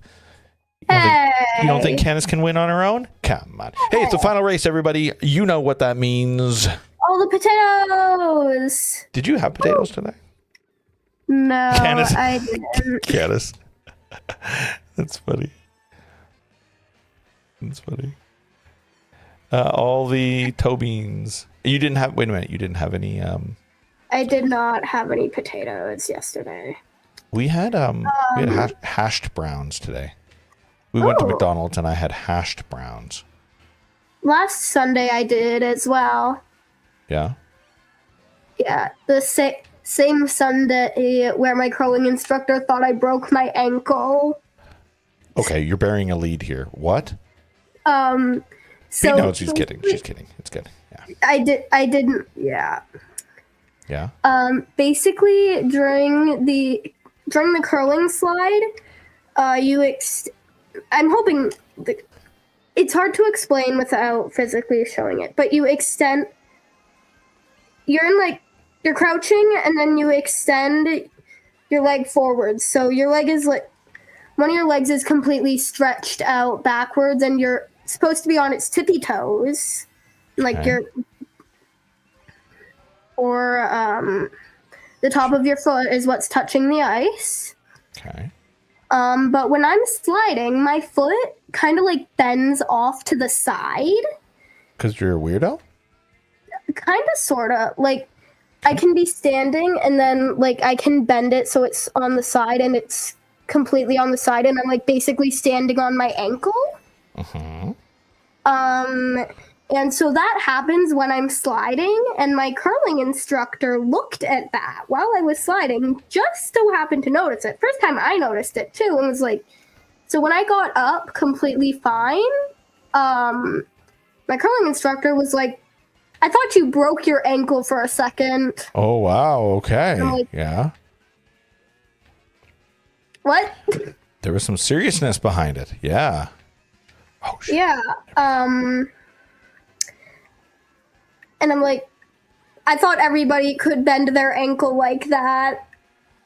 You don't think Candace can win on her own? Come on. Hey, it's the final race, everybody. You know what that means. All the potatoes. Did you have potatoes today? No, Candace. I didn't. Candace. That's funny. That's funny. All the toe beans. You didn't have. Wait a minute. You didn't have any. I did not have any potatoes yesterday. We had hashed browns today. We went to McDonald's and I had hashed browns. Last Sunday I did as well. Yeah. Yeah, the same Sunday where my curling instructor thought I broke my ankle. Okay, you're bearing a lead here. What? So Pete knows she's kidding. She's kidding. It's good. Yeah. I didn't. Yeah. Yeah. Basically, during the curling slide, I'm hoping it's hard to explain without physically showing it, but you extend. You're crouching, and then you extend your leg forwards. So your leg is one of your legs is completely stretched out backwards, and you're supposed to be on its tippy toes, Okay. The top of your foot is what's touching the ice. Okay. But when I'm sliding, my foot kind of bends off to the side. Because you're a weirdo? Kind of, sort of. I can be standing and then I can bend it so it's on the side and it's completely on the side and I'm basically standing on my ankle. Uh-huh. And so that happens when I'm sliding, and my curling instructor looked at that while I was sliding, just so happened to notice it. First time I noticed it too, and was so when I got up completely fine, my curling instructor was like, I thought you broke your ankle for a second. Oh, wow. Okay. I'm like, yeah. What? There was some seriousness behind it. Yeah. Oh, shit. Yeah. And I'm like, I thought everybody could bend their ankle like that.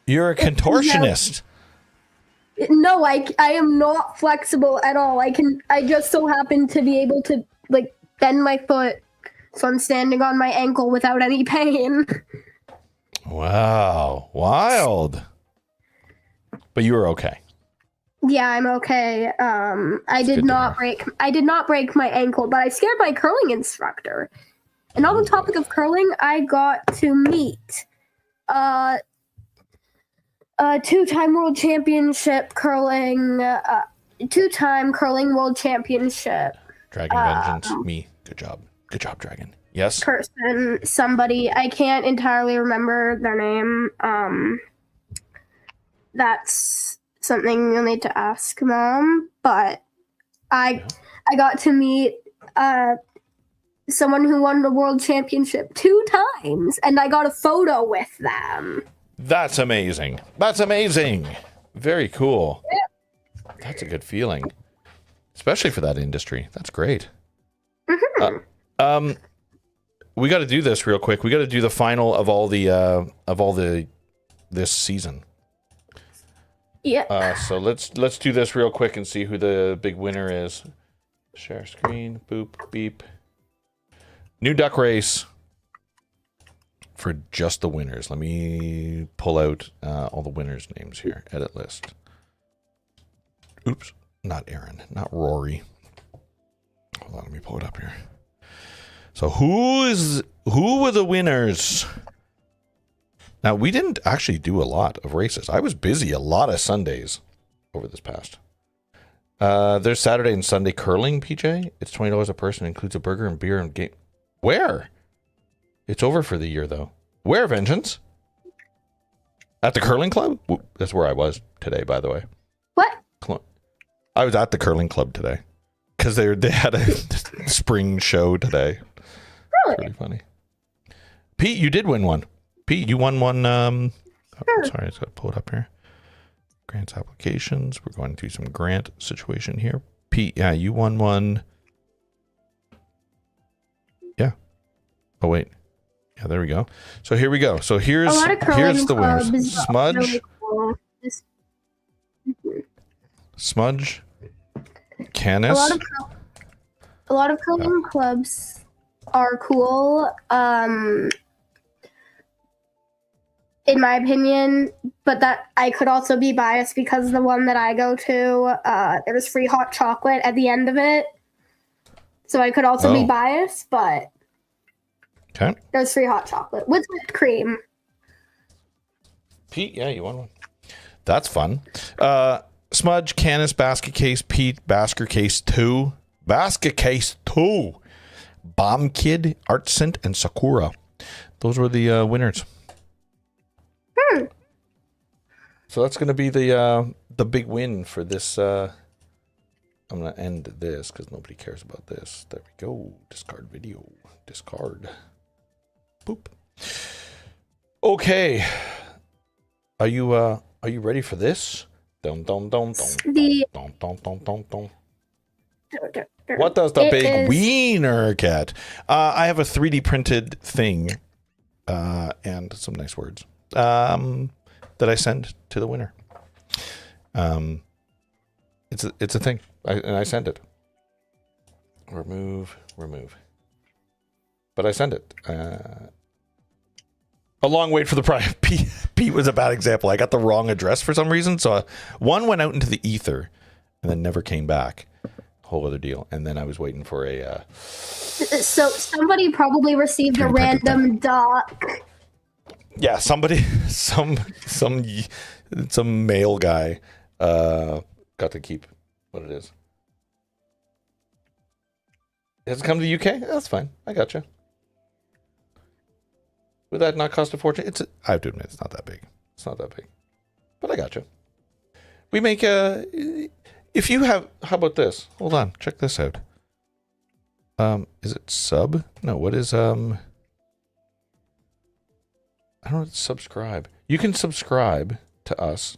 You're a contortionist. No, I am not flexible at all. I just so happen to be able to bend my foot so I'm standing on my ankle without any pain. Wow. Wild. But you were okay. Yeah, I'm okay. I did good to not break my ankle, but I scared my curling instructor. And on the topic of curling, I got to meet a two-time world championship curling, two-time curling world championship Dragon Vengeance. Me. Good job. Good job, Dragon. Yes. person. Somebody, I can't entirely remember their name. That's something you'll need to ask Mom. But I got to meet someone who won the world championship 2 times, and I got a photo with them. That's amazing. That's amazing. Very cool. Yeah. That's a good feeling, especially for that industry. That's great. Mm-hmm. We got to do this real quick. We got to do the final of all the this season. Yeah. So let's do this real quick and see who the big winner is. Share screen. Boop. Beep. New duck race for just the winners. Let me pull out all the winners' names here. Edit list. Oops. Not Aaron. Not Rory. Hold on. Let me pull it up here. So who were the winners? Now, we didn't actually do a lot of races. I was busy a lot of Sundays over this past. There's Saturday and Sunday curling, PJ. It's $20 a person. Includes a burger and beer and game. Where? It's over for the year, though. Where, Vengeance? At the curling club? That's where I was today, by the way. What? I was at the curling club today. Because they had a spring show today. Really? Pretty funny. Pete, you did win one. Pete, you won one Oh, sorry, I just got to pull it up here. Grants applications. We're going through some grant situation here. Pete, yeah, you won one. Yeah. Oh, wait. Yeah, there we go. So here we go. So here's the winners. Smudge. Really cool. Smudge. Canis. A lot of curling clubs are cool. In my opinion, but that I could also be biased because the one that I go to, there was free hot chocolate at the end of it. So I could also be biased, but there's free hot chocolate with whipped cream. Pete, yeah, you won one. That's fun. Smudge, Canis, Basket Case, Pete, Basker Case 2. Basket Case 2. Bomb Kid, Artsint, and Sakura. Those were the winners. So that's going to be the big win for this. I'm going to end this because nobody cares about this. There we go. Discard video. Discard. Boop. Okay. Are you ready for this? Dum dum dum dum. Dum dum dum dum dum. What does the big wiener get? I have a 3D printed thing and some nice words that I send to the winner. It's a thing, and I send it. Remove. But I send it. A long wait for the prize. Pete was a bad example. I got the wrong address for some reason. So one went out into the ether and then never came back. Whole other deal. And then I was waiting for a... So somebody probably received a random doc. Yeah, somebody, some male guy got to keep what it is. Has it come to the UK? That's fine. I gotcha. Would that not cost a fortune? I have to admit, it's not that big. It's not that big. But I gotcha. We make if you have, how about this? Hold on, check this out. Is it sub? No, what is, I don't know what subscribe. You can subscribe to us,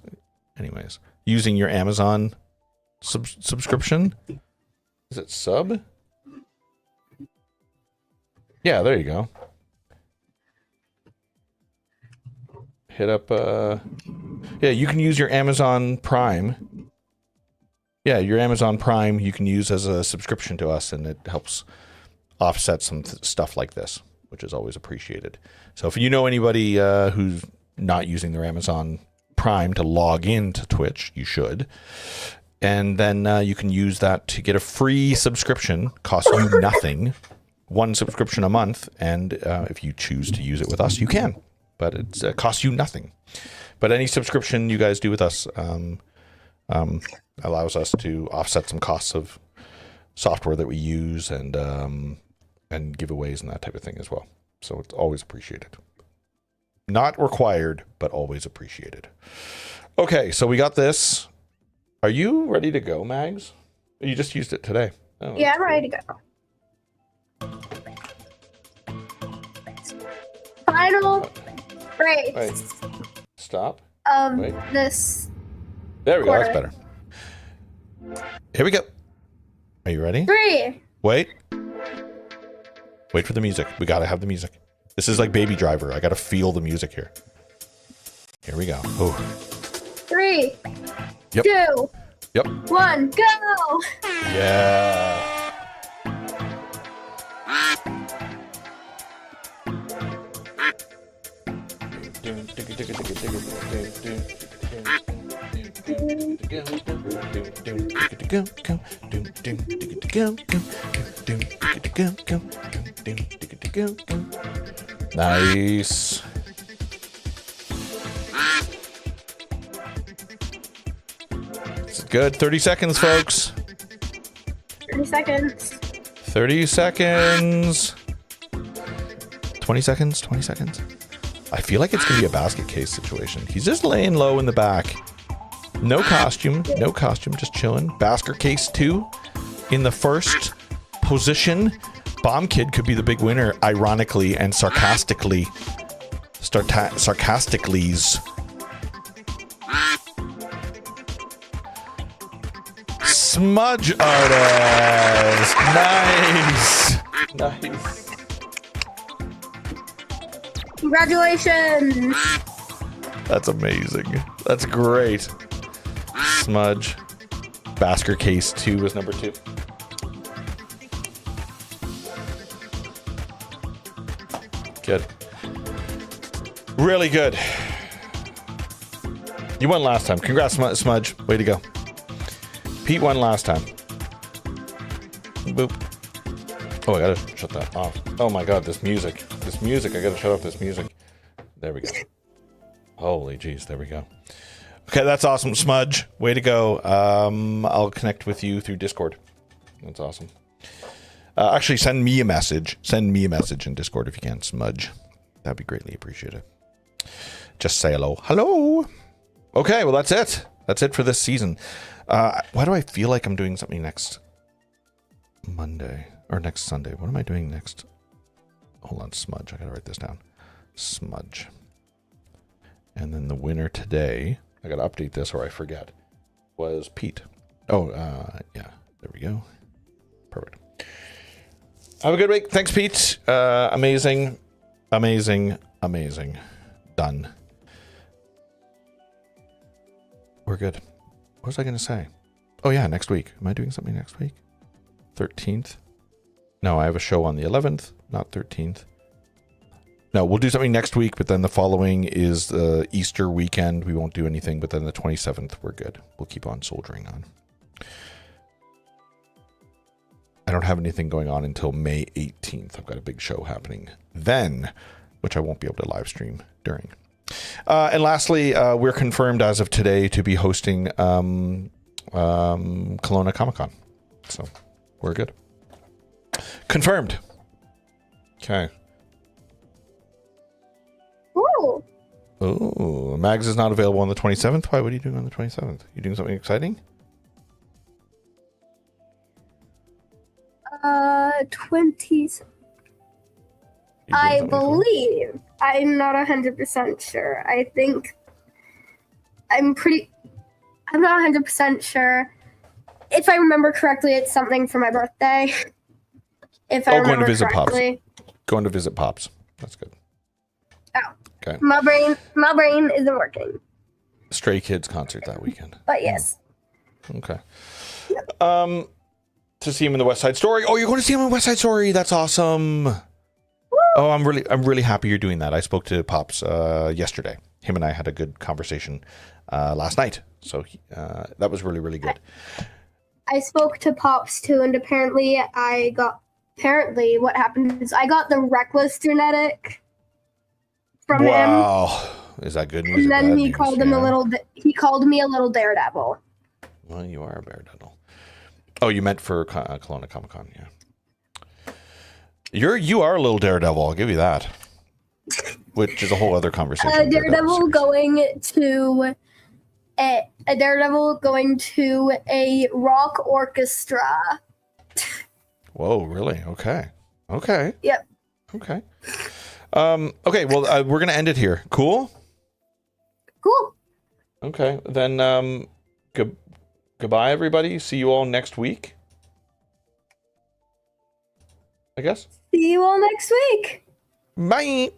anyways, using your Amazon subscription. Is it sub? Yeah, there you go. Hit up, yeah, you can use your Amazon Prime. Yeah, your Amazon Prime you can use as a subscription to us, and it helps offset some stuff like this, which is always appreciated. So if you know anybody who's not using their Amazon Prime to log into Twitch, you should. And then you can use that to get a free subscription, costs you nothing, one subscription a month, and if you choose to use it with us, you can. But it costs you nothing. But any subscription you guys do with us allows us to offset some costs of software that we use and giveaways and that type of thing as well. So it's always appreciated. Not required, but always appreciated. Okay, so we got this. Are you ready to go, Mags? You just used it today. Oh, yeah, I'm ready to go. Final race. Wait. Stop. Wait. This. There we go. That's better. Here we go. Are you ready? 3. Wait. Wait for the music. We gotta have the music. This is like Baby Driver. I gotta feel the music here. Here we go. Oh. 3. Yep. 2. Yep. 1. Go. Yeah. Nice. This is good. 30 seconds, folks. 30 seconds. 30 seconds. 20 seconds. 20 seconds. I feel like it's going to be a basket case situation. He's just laying low in the back. No costume. No costume. Just chilling. Basker case 2 in the first position. Bomb Kid could be the big winner, ironically and sarcastically. Sarcastically's Smudge artist. Nice. Nice. Congratulations. That's amazing. That's great. Smudge. Basker Case 2 was number 2. Good. Really good. You won last time. Congrats, Smudge. Way to go. Pete won last time. Boop. Oh, I gotta shut that off. Oh my god, this music. This music. I gotta shut off this music. There we go. Holy jeez, there we go. Okay, that's awesome, Smudge. Way to go. I'll connect with you through Discord. That's awesome. Actually, send me a message. Send me a message in Discord if you can, Smudge. That'd be greatly appreciated. Just say hello. Hello! Okay, well, that's it. That's it for this season. Why do I feel like I'm doing something next Monday? Or next Sunday? What am I doing next? Hold on, Smudge. I gotta write this down. Smudge. And then the winner today, I gotta update this or I forget, was Pete. Oh, yeah. There we go. Perfect. Have a good week. Thanks, Pete. Amazing. Amazing. Amazing. Done. We're good. What was I going to say? Oh, yeah, next week. Am I doing something next week? 13th? No, I have a show on the 11th, not 13th. No, we'll do something next week, but then the following is the Easter weekend. We won't do anything, but then the 27th, we're good. We'll keep on soldiering on. I don't have anything going on until May 18th. I've got a big show happening then, which I won't be able to live stream during. And lastly, we're confirmed as of today to be hosting Kelowna Comic-Con. So we're good. Confirmed. Okay. Ooh. Oh, Mags is not available on the 27th. Why? What are you doing on the 27th? You doing something exciting? 20s. I believe. I'm not 100% sure. I think I'm not 100% sure. If I remember correctly, it's something for my birthday. If I remember going to visit correctly. Pops. Going to visit Pops. That's good. Oh. Okay. My brain isn't working. Stray Kids concert that weekend. But yes. Okay. To see him in the West Side Story. Oh, you're going to see him in West Side Story. That's awesome. Woo! Oh, I'm really happy you're doing that. I spoke to Pops yesterday. Him and I had a good conversation last night. So that was really good. I spoke to Pops too, and apparently what happened is I got the Reckless genetic from him. Wow. Is that good news? And then he called him he called me a little daredevil. Well, you are a daredevil. Oh, you meant for Kelowna Comic-Con, yeah. You are a little daredevil, I'll give you that. Which is a whole other conversation. A daredevil going to a rock orchestra. Whoa, really? Okay. Yep. Okay. Okay, well, we're going to end it here. Cool? Cool. Okay, then goodbye, everybody. See you all next week. I guess. See you all next week. Bye.